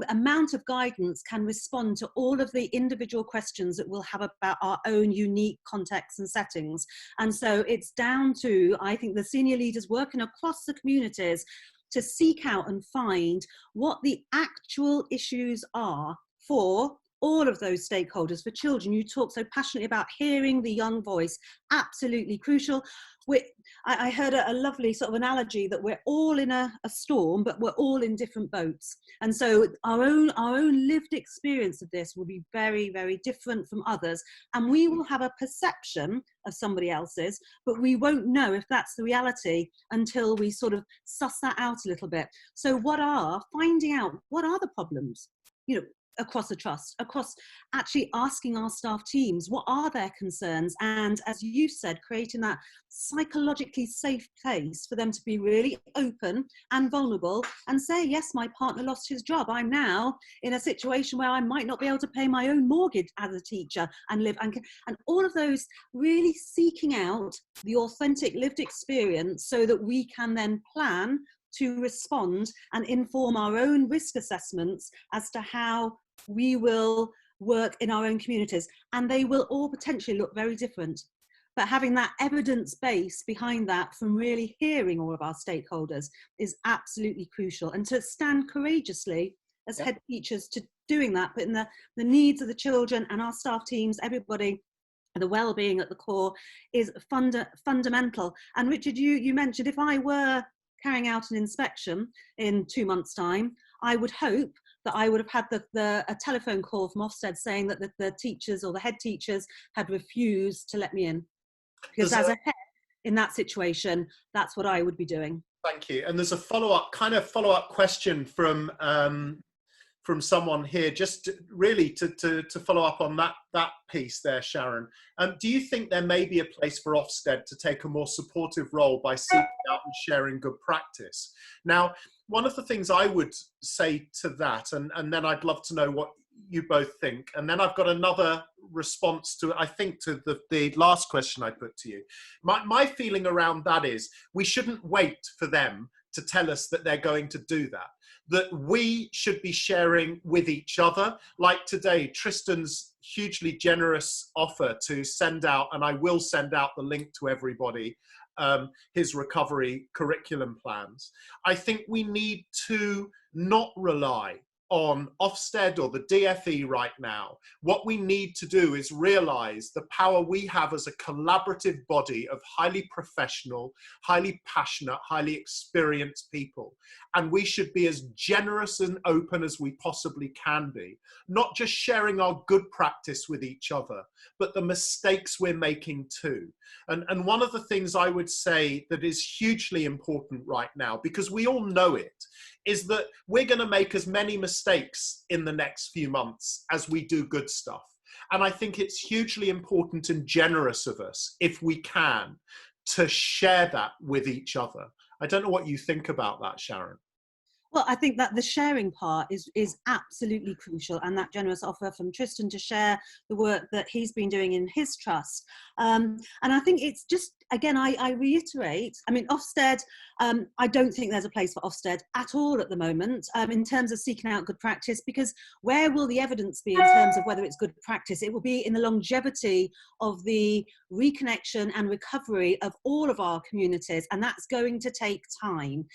amount of guidance can respond to all of the individual questions that we'll have about our own unique contexts and settings. And so it's down to, I think, the senior leaders working across the communities to seek out and find what the actual issues are for all of those stakeholders, for children. You talk so passionately about hearing the young voice, absolutely crucial. I heard a lovely sort of analogy that we're all in a storm, but we're all in different boats. And so our own lived experience of this will be very, very different from others. And we will have a perception of somebody else's, but we won't know if that's the reality until we sort of suss that out a little bit. So finding out what are the problems, you know, across the trust, across actually asking our staff teams, what are their concerns? And as you said, creating that psychologically safe place for them to be really open and vulnerable and say, yes, my partner lost his job. I'm now in a situation where I might not be able to pay my own mortgage as a teacher and live, and all of those, really seeking out the authentic lived experience so that we can then plan to respond and inform our own risk assessments as to how we will work in our own communities. And they will all potentially look very different. But having that evidence base behind that from really hearing all of our stakeholders is absolutely crucial. And to stand courageously as head teachers to doing that, putting the needs of the children and our staff teams, everybody, the well-being at the core, is fundamental. And Richard, you mentioned, if I were carrying out an inspection in 2 months' time, I would hope that I would have had a telephone call from Ofsted saying that the teachers or the head teachers had refused to let me in. Because as a head in that situation, that's what I would be doing. Thank you. And there's a follow-up question from someone here, just really to follow up on that piece there, Sharon. Do you think there may be a place for Ofsted to take a more supportive role by seeking out and sharing good practice? Now, one of the things I would say to that, and then I'd love to know what you both think, and then I've got another response to, I think, to the last question I put to you. My feeling around that is we shouldn't wait for them to tell us that they're going to do that we should be sharing with each other. Like today, Trystan's hugely generous offer to send out, and I will send out the link to everybody, his recovery curriculum plans. I think we need to not rely on Ofsted or the DFE right now. What we need to do is realise the power we have as a collaborative body of highly professional, highly passionate, highly experienced people. And we should be as generous and open as we possibly can be, not just sharing our good practice with each other, but the mistakes we're making too. And one of the things I would say that is hugely important right now, because we all know it, is that we're going to make as many mistakes in the next few months as we do good stuff. And I think it's hugely important and generous of us, if we can, to share that with each other. I don't know what you think about that, Sharon. Well, I think that the sharing part is absolutely crucial, and that generous offer from Trystan to share the work that he's been doing in his trust. And I think it's just, again, I reiterate, I mean, Ofsted, I don't think there's a place for Ofsted at all at the moment in terms of seeking out good practice, because where will the evidence be in terms of whether it's good practice? It will be in the longevity of the reconnection and recovery of all of our communities, and that's going to take time.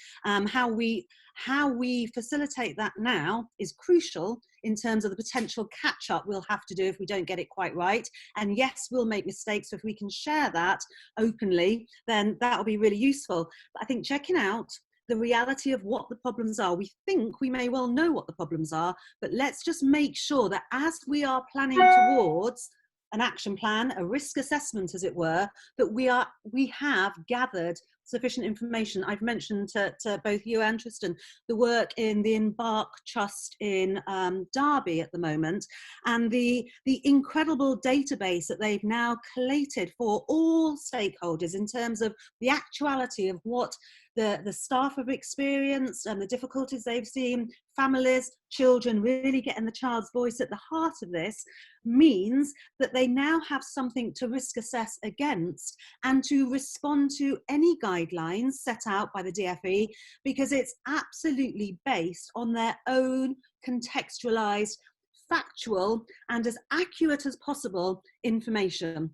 How we facilitate that now is crucial in terms of the potential catch-up we'll have to do if we don't get it quite right. And yes, we'll make mistakes, so if we can share that openly, then that will be really useful. But I think checking out the reality of what the problems are. We think we may well know what the problems are, but let's just make sure that as we are planning towards an action plan, a risk assessment, as it were, that we have gathered sufficient information. I've mentioned to both you and Trystan the work in the Embark Trust in Derby at the moment, and the incredible database that they've now collated for all stakeholders in terms of the actuality of what the staff have experienced and the difficulties they've seen, families, children, really getting the child's voice at the heart of this, means that they now have something to risk assess against and to respond to any guidelines set out by the DFE, because it's absolutely based on their own contextualized, factual and as accurate as possible information.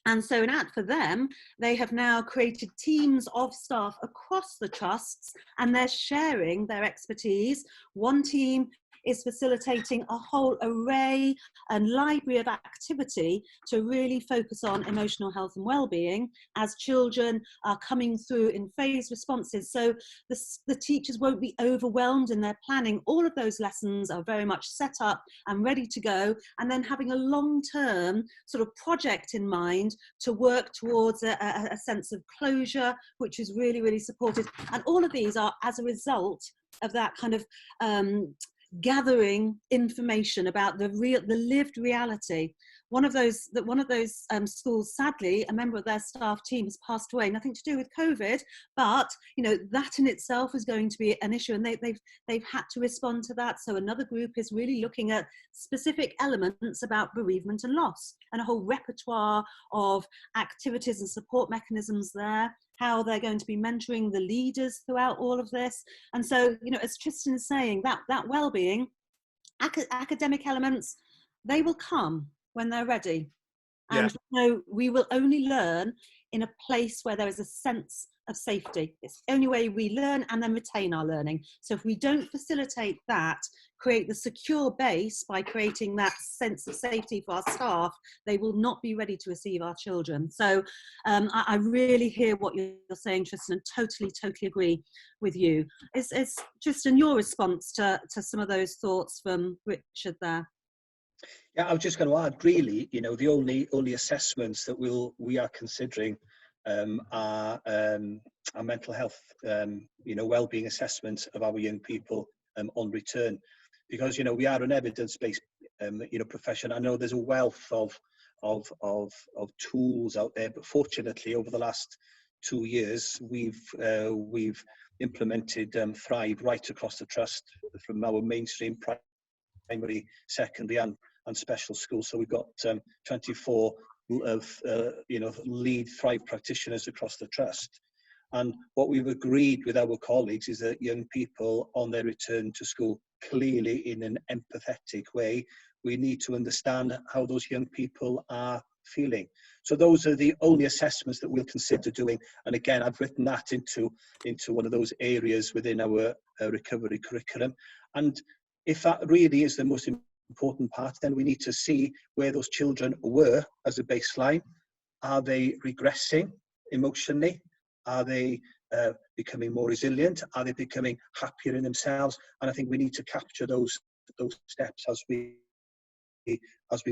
And so for them, they have now created teams of staff across the trusts, and they're sharing their expertise. One team is facilitating a whole array and library of activity to really focus on emotional health and well-being as children are coming through in phased responses. So the teachers won't be overwhelmed in their planning. All of those lessons are very much set up and ready to go, and then having a long-term sort of project in mind to work towards a sense of closure, which is really, really supported. And all of these are as a result of that kind of gathering information about the lived reality. One of those schools, sadly, a member of their staff team has passed away. Nothing to do with COVID, but that in itself is going to be an issue, and they've had to respond to that. So another group is really looking at specific elements about bereavement and loss, and a whole repertoire of activities and support mechanisms there. How they're going to be mentoring the leaders throughout all of this. And so, as Trystan is saying, that well-being, academic elements, they will come when they're ready. And we will only learn in a place where there is a sense of safety. It's the only way we learn and then retain our learning. So if we don't facilitate that, create the secure base by creating that sense of safety for our staff, they will not be ready to receive our children. So I really hear what you're saying, Trystan, and totally agree with you. Is Trystan, your response to some of those thoughts from Richard there? Yeah, I was just going to add, really, the only assessments that we are considering are mental health, well-being assessments of our young people on return, because we are an evidence-based profession. I know there's a wealth of tools out there, but fortunately, over the last 2 years, we've implemented Thrive right across the trust, from our mainstream, primary, secondary, and special schools. So we've got 24 of lead Thrive practitioners across the trust. And what we've agreed with our colleagues is that young people on their return to school, clearly in an empathetic way, we need to understand how those young people are feeling. So those are the only assessments that we'll consider doing. And again, I've written that into one of those areas within our recovery curriculum. And if that really is the most important part, then we need to see where those children were as a baseline. Are they regressing emotionally? Are they becoming more resilient? Are they becoming happier in themselves? And I think we need to capture those steps as we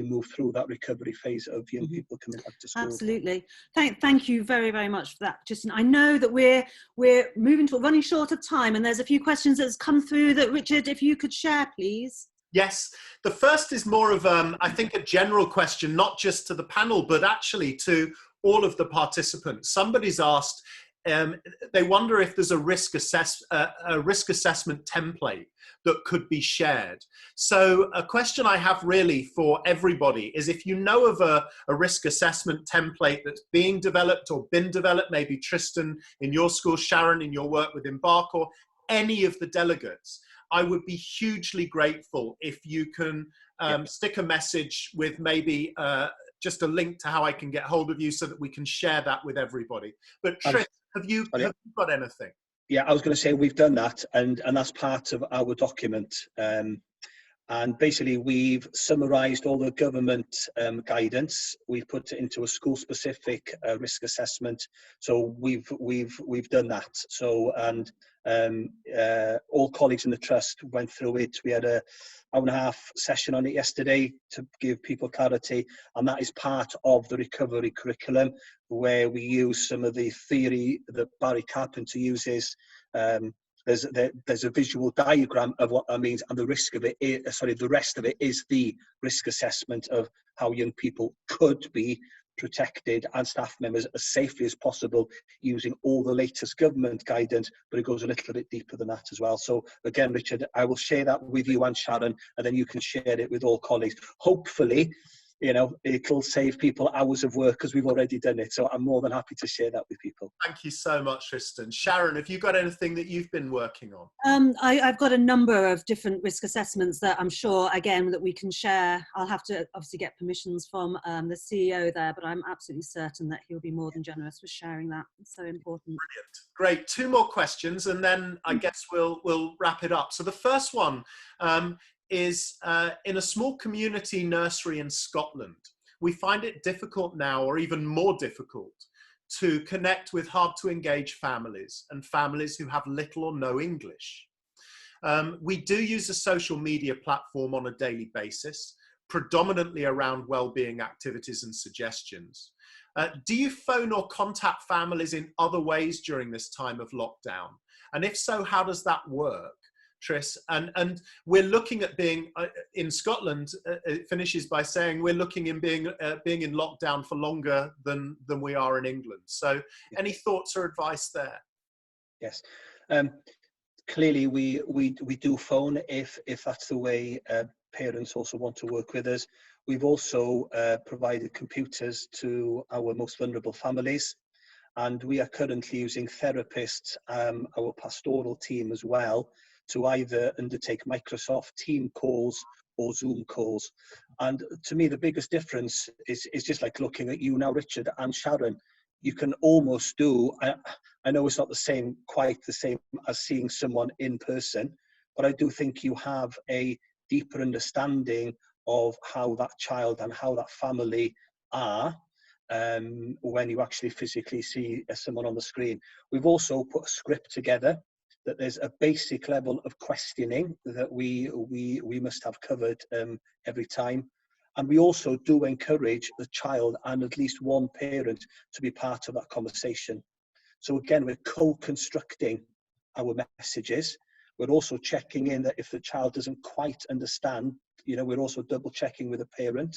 move through that recovery phase of young people coming back to school. Absolutely. Thank you very, very much for that, Trystan. I know that we're running short of time, and there's a few questions that's come through that, Richard, if you could share, please. Yes, the first is more of, I think, a general question, not just to the panel, but actually to all of the participants. Somebody's asked, they wonder if there's a risk assessment template that could be shared. So a question I have really for everybody is, if you know of a risk assessment template that's being developed or been developed, maybe Trystan in your school, Sharon in your work with Embark, or any of the delegates, I would be hugely grateful if you can stick a message with maybe just a link to how I can get hold of you so that we can share that with everybody. But Trist, have you got anything? Yeah, I was going to say we've done that, and that's part of our document. And basically, we've summarised all the government guidance. We've put it into a school-specific risk assessment. So we've done that. So, and all colleagues in the trust went through it. We had a hour-and-a-half session on it yesterday to give people clarity, and that is part of the recovery curriculum, where we use some of the theory that Barry Carpenter uses. There's a visual diagram of what that means, and the rest of it is the risk assessment of how young people could be protected and staff members as safely as possible using all the latest government guidance, but it goes a little bit deeper than that as well. So again, Richard, I will share that with you and Sharon, and then you can share it with all colleagues. Hopefully, you know, it'll save people hours of work because we've already done it. So I'm more than happy to share that with people. Thank you so much, Trystan. Sharon, have you got anything that you've been working on? I've got a number of different risk assessments that I'm sure, again, that we can share. I'll have to obviously get permissions from the CEO there, but I'm absolutely certain that he'll be more than generous with sharing that. It's so important. Brilliant. Great. 2 more questions, and then I guess we'll wrap it up. So the first one is in a small community nursery in Scotland, we find it difficult now, or even more difficult, to connect with hard to engage families and families who have little or no English. We do use a social media platform on a daily basis, predominantly around wellbeing activities and suggestions. Do you phone or contact families in other ways during this time of lockdown? And if so, how does that work? Tris, and we're looking at being in Scotland. It finishes by saying we're looking in being in lockdown for longer than we are in England. So, any thoughts or advice there? Yes, clearly we do phone if that's the way parents also want to work with us. We've also provided computers to our most vulnerable families, and we are currently using therapists, our pastoral team as well, to either undertake Microsoft Team calls or Zoom calls. And to me, the biggest difference is just like looking at you now, Richard and Sharon. You can almost do, I know it's not quite the same as seeing someone in person, but I do think you have a deeper understanding of how that child and how that family are when you actually physically see someone on the screen. We've also put a script together that there's a basic level of questioning that we must have covered every time. And we also do encourage the child and at least one parent to be part of that conversation. So again, we're co-constructing our messages. We're also checking in that if the child doesn't quite understand, you know, we're also double checking with the parent.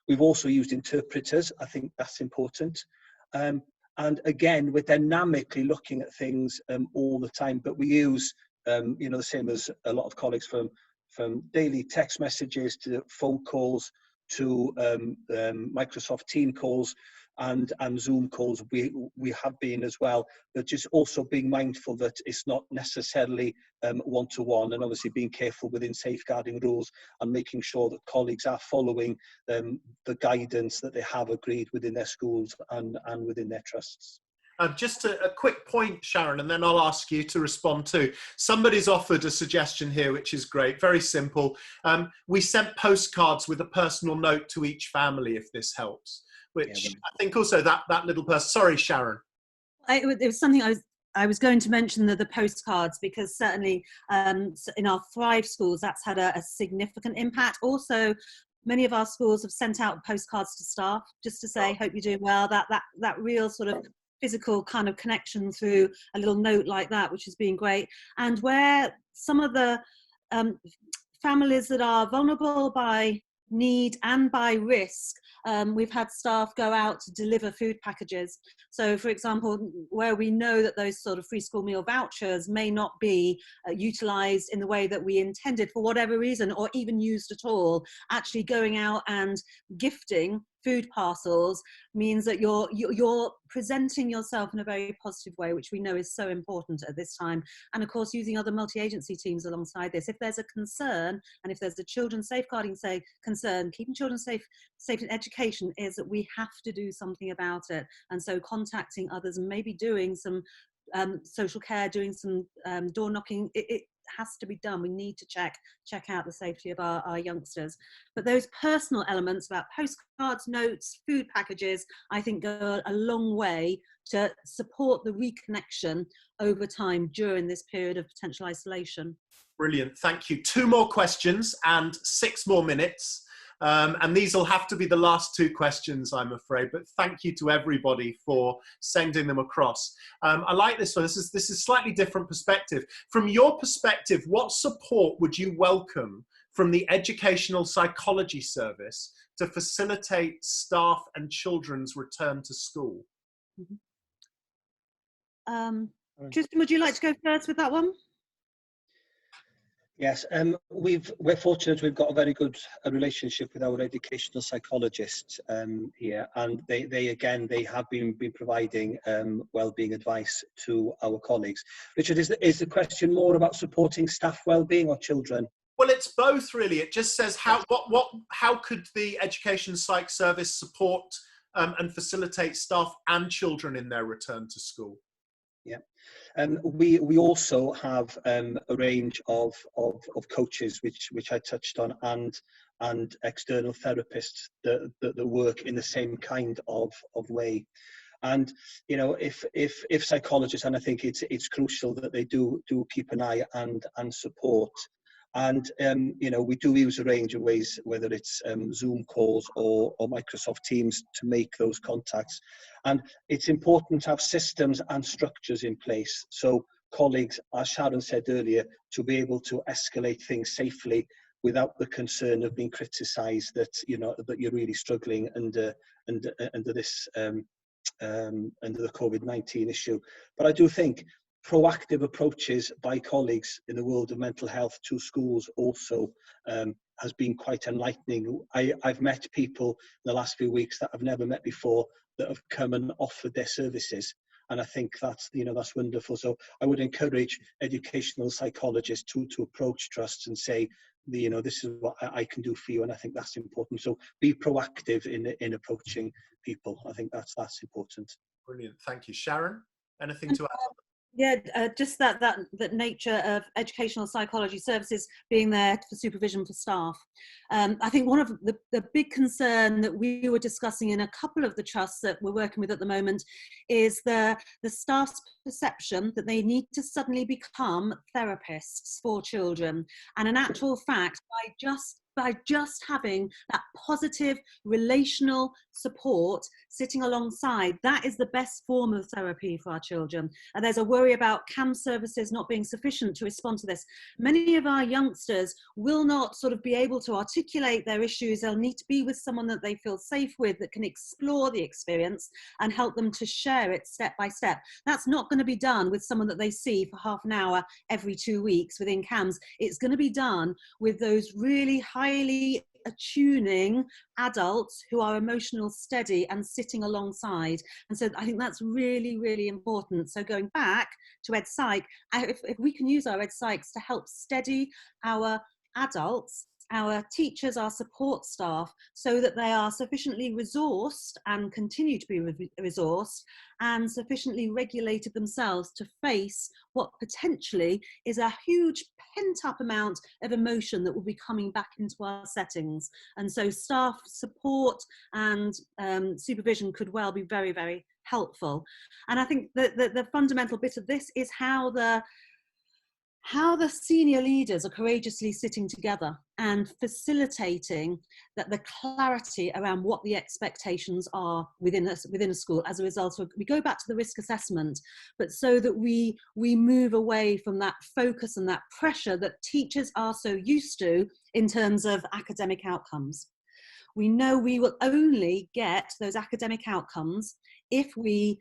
We've also used interpreters. I think that's important. And again, we're dynamically looking at things all the time, but we use, you know, the same as a lot of colleagues, from daily text messages to phone calls to Microsoft Team calls and Zoom calls. We have been as well, but just also being mindful that it's not necessarily one-to-one, and obviously being careful within safeguarding rules and making sure that colleagues are following the guidance that they have agreed within their schools and within their trusts. Just a quick point, Sharon, and then I'll ask you to respond too. Somebody's offered a suggestion here, which is great. Very simple. We sent postcards with a personal note to each family, if this helps. Which I think also that little person. Sorry, Sharon. It was something I was going to mention, the postcards, because certainly in our Thrive schools that's had a significant impact. Also, many of our schools have sent out postcards to staff just to say, hope you're doing well. That real sort of physical kind of connection through a little note like that, which has been great. And where some of the families that are vulnerable by need and by risk, we've had staff go out to deliver food packages. So, for example, where we know that those sort of free school meal vouchers may not be utilised in the way that we intended for whatever reason, or even used at all, actually going out and gifting food parcels means that you're presenting yourself in a very positive way, which we know is so important at this time. And of course, using other multi-agency teams alongside this. If there's a concern, and if there's a children's safeguarding concern, keeping children safe in education, is that we have to do something about it. And so contacting others and maybe doing some social care, doing some door knocking, it has to be done. We need to check out the safety of our youngsters. But those personal elements about postcards, notes, food packages, I think go a long way to support the reconnection over time during this period of potential isolation. Brilliant, thank you. 2 more questions and 6 more minutes. And these will have to be the last 2 questions, I'm afraid, but thank you to everybody for sending them across. I like this one. This is slightly different perspective. From your perspective, what support would you welcome from the Educational Psychology Service to facilitate staff and children's return to school? Trystan, would you like to go first with that one? Yes, we're fortunate we've got a very good relationship with our educational psychologists here, and they have been providing wellbeing advice to our colleagues. Richard, is the question more about supporting staff wellbeing or children? Well, it's both really. It just says how could the Education Psych Service support and facilitate staff and children in their return to school? Yeah. We also have a range of coaches, which I touched on, and external therapists that work in the same kind of way. And you know, if psychologists, and I think it's crucial that they do keep an eye and support. And you know, we do use a range of ways, whether it's Zoom calls or Microsoft Teams, to make those contacts. And it's important to have systems and structures in place, so colleagues, as Sharon said earlier, to be able to escalate things safely without the concern of being criticised that, you know, that you're really struggling under this under the COVID-19 issue. But I do think proactive approaches by colleagues in the world of mental health to schools also has been quite enlightening. I've met people in the last few weeks that I've never met before that have come and offered their services, and I think that's, you know, that's wonderful. So I would encourage educational psychologists to approach trusts and say, you know, this is what I can do for you, and I think that's important. So be proactive in approaching people. I think that's important. Brilliant, thank you. Sharon, anything to add? Yeah, just that nature of educational psychology services being there for supervision for staff. I think one of the big concern that we were discussing in a couple of the trusts that we're working with at the moment is the staff's perception that they need to suddenly become therapists for children. And in actual fact, by just having that positive relational support sitting alongside, that is the best form of therapy for our children. And there's a worry about CAM services not being sufficient to respond to this. Many of our youngsters will not sort of be able to articulate their issues. They'll need to be with someone that they feel safe with, that can explore the experience and help them to share it step by step. That's not going to be done with someone that they see for half an hour every 2 weeks within CAMS. It's going to be done with those really highly attuning adults who are emotional steady and sitting alongside. And so I think that's really, really important. So going back to Ed Psych, if we can use our Ed Psychs to help steady our adults, our teachers, our support staff, so that they are sufficiently resourced and continue to be resourced and sufficiently regulated themselves to face what potentially is a huge pent-up amount of emotion that will be coming back into our settings. And so staff support and supervision could well be very, very helpful. And I think that the fundamental bit of this is how the senior leaders are courageously sitting together and facilitating that the clarity around what the expectations are within a school as a result of, we go back to the risk assessment, but so that we move away from that focus and that pressure that teachers are so used to in terms of academic outcomes. We know we will only get those academic outcomes if we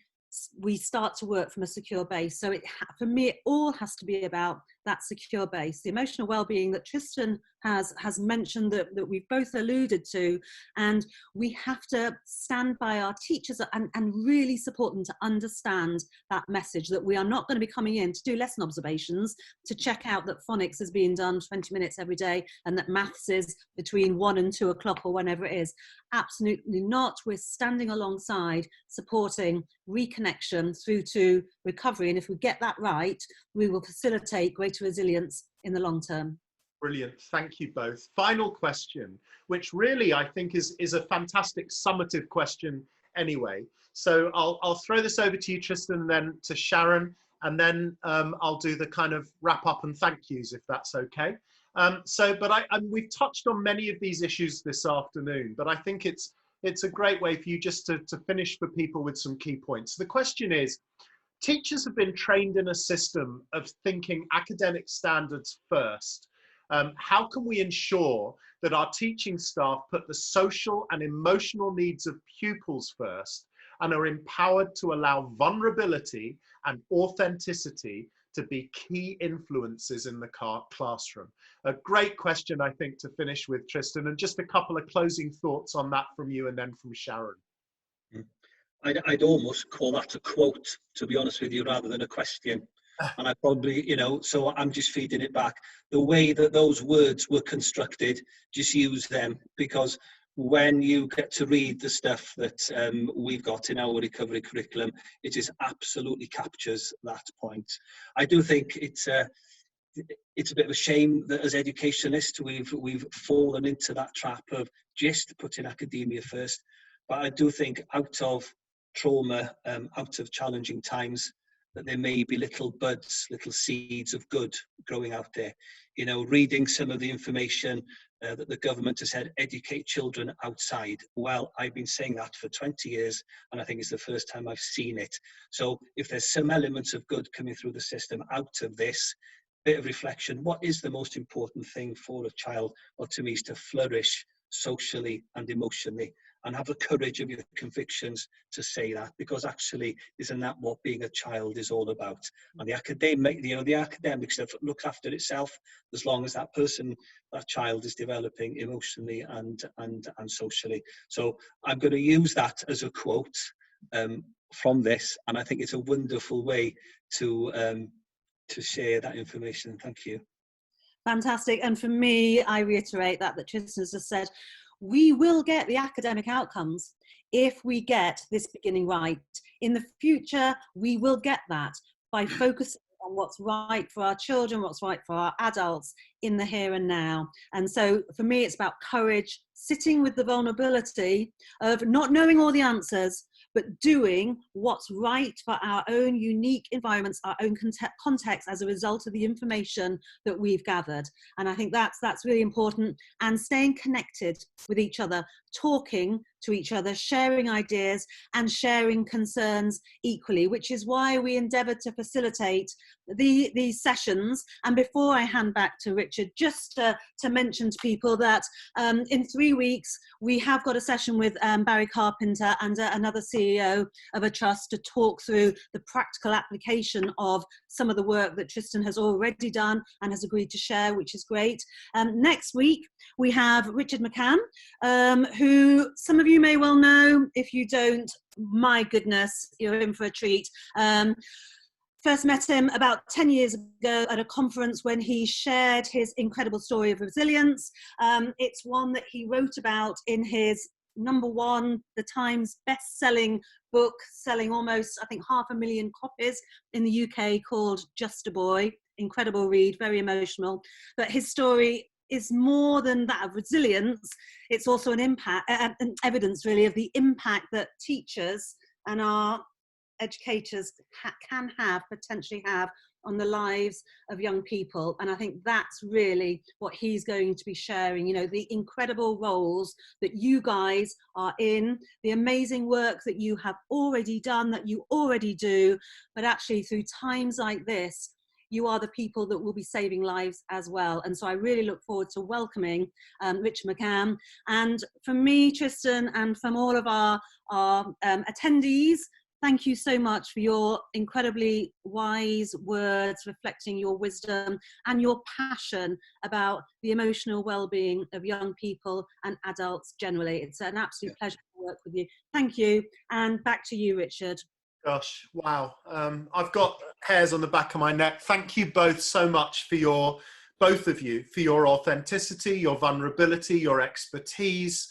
start to work from a secure base. So for me, it all has to be about that secure base, the emotional well-being that Trystan has mentioned, that we've both alluded to, and we have to stand by our teachers and really support them to understand that message, that we are not going to be coming in to do lesson observations to check out that phonics is being done 20 minutes every day and that maths is between 1 and 2 o'clock or whenever it is. Absolutely not. We're standing alongside, supporting reconnection through to recovery, and if we get that right, we will facilitate greater resilience in the long term. Brilliant, thank you both. Final question, which really I think is a fantastic summative question anyway. So I'll throw this over to you, Trystan, and then to Sharon, and then I'll do the kind of wrap up and thank yous, if that's okay. We've touched on many of these issues this afternoon, but I think it's a great way for you just to finish for people with some key points. The question is, teachers have been trained in a system of thinking academic standards first, How can we ensure that our teaching staff put the social and emotional needs of pupils first and are empowered to allow vulnerability and authenticity to be key influences in the classroom? A great question, I think, to finish with, Trystan, and just a couple of closing thoughts on that from you and then from Sharon. I'd almost call that a quote, to be honest with you, rather than a question. And I probably, so I'm just feeding it back. The way that those words were constructed, just use them, because when you get to read the stuff that we've got in our recovery curriculum, it just absolutely captures that point. I do think it's a bit of a shame that as educationists we've fallen into that trap of just putting academia first. But I do think out of trauma, out of challenging times, that there may be little buds, little seeds of good growing out there. Reading some of the information that the government has said, educate children outside. Well, I've been saying that for 20 years, and I think it's the first time I've seen it. So if there's some elements of good coming through the system out of this, bit of reflection, what is the most important thing for a child? Well, to me, is to flourish socially and emotionally, and have the courage of your convictions to say that, because actually, isn't that what being a child is all about? And the academic stuff looks after itself as long as that child is developing emotionally and socially. So I'm going to use that as a quote from this, and I think it's a wonderful way to share that information. Thank you. Fantastic. And for me, I reiterate that Trystan has just said, we will get the academic outcomes if we get this beginning right. In the future, we will get that by focusing on what's right for our children, what's right for our adults in the here and now. And so for me, it's about courage, sitting with the vulnerability of not knowing all the answers, but doing what's right for our own unique environments, our own context as a result of the information that we've gathered. And I think that's really important. And staying connected with each other, talking to each other, sharing ideas and sharing concerns equally, which is why we endeavour to facilitate these sessions. And before I hand back to Richard, just to mention to people that in 3 weeks, we have got a session with Barry Carpenter and another CEO of a trust to talk through the practical application of some of the work that Trystan has already done and has agreed to share, which is great. Next week, we have Richard Mccann, who some of you may well know. If you don't, my goodness, you're in for a treat. First met him about 10 years ago at a conference when he shared his incredible story of resilience. It's one that he wrote about in his #1, the Times best-selling book, selling almost, I think, 500,000 copies in the UK, called Just a Boy. Incredible read, very emotional. But his story is more than that of resilience. It's also an impact, an evidence really of the impact that teachers and our educators can potentially have on the lives of young people. And I think that's really what he's going to be sharing, the incredible roles that you guys are in, the amazing work that you have already done, that you already do, but actually through times like this, you are the people that will be saving lives as well. And so I really look forward to welcoming Richard Mccann. And from me, Trystan, and from all of our attendees, thank you so much for your incredibly wise words, reflecting your wisdom and your passion about the emotional well-being of young people and adults generally. It's an absolute pleasure to work with you. Thank you. And back to you, Richard. Gosh, wow. I've got hairs on the back of my neck. Thank you both so much for both of you, for your authenticity, your vulnerability, your expertise,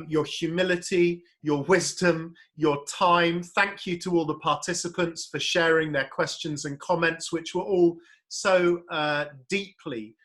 your humility, your wisdom, your time. Thank you to all the participants for sharing their questions and comments, which were all so deeply,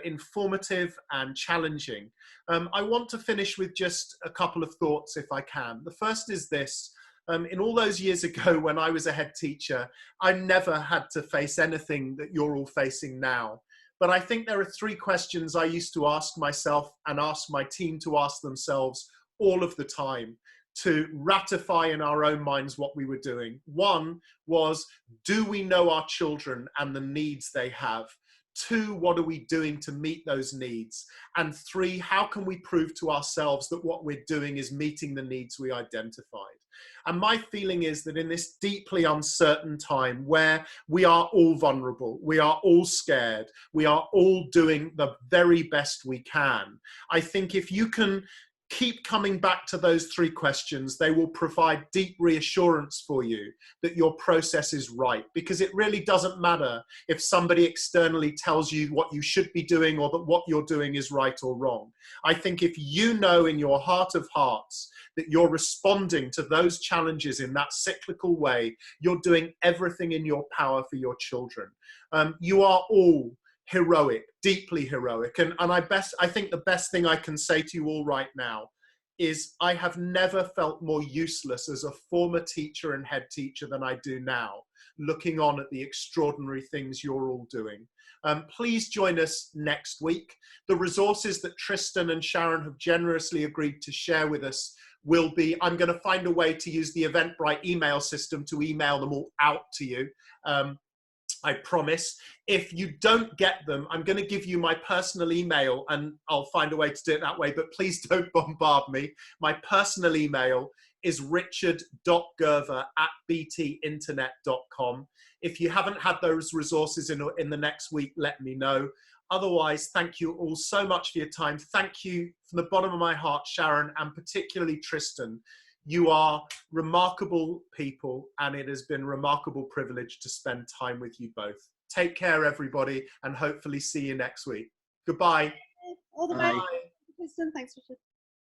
informative and challenging. I want to finish with just a couple of thoughts, if I can. The first is this. In all those years ago when I was a head teacher, I never had to face anything that you're all facing now. But I think there are 3 questions I used to ask myself and ask my team to ask themselves all of the time to ratify in our own minds what we were doing. One was, do we know our children and the needs they have? 2, what are we doing to meet those needs? And 3, how can we prove to ourselves that what we're doing is meeting the needs we identified? And my feeling is that in this deeply uncertain time where we are all vulnerable, we are all scared, we are all doing the very best we can, I think if you can keep coming back to those 3 questions, they will provide deep reassurance for you that your process is right. Because it really doesn't matter if somebody externally tells you what you should be doing or that what you're doing is right or wrong. I think if you know in your heart of hearts that you're responding to those challenges in that cyclical way, you're doing everything in your power for your children. You are all heroic, deeply heroic. And I think the best thing I can say to you all right now is I have never felt more useless as a former teacher and head teacher than I do now, looking on at the extraordinary things you're all doing. Please join us next week. The resources that Trystan and Sharon have generously agreed to share with us will be, I'm going to find a way to use the Eventbrite email system to email them all out to you. I promise. If you don't get them, I'm going to give you my personal email and I'll find a way to do it that way, but please don't bombard me. My personal email is richard.gerver@btinternet.com. If you haven't had those resources in the next week, let me know. Otherwise, thank you all so much for your time. Thank you from the bottom of my heart, Sharon, and particularly Trystan. You are remarkable people, and it has been a remarkable privilege to spend time with you both. Take care, everybody, and hopefully see you next week. Goodbye. All the best. Thanks, Richard.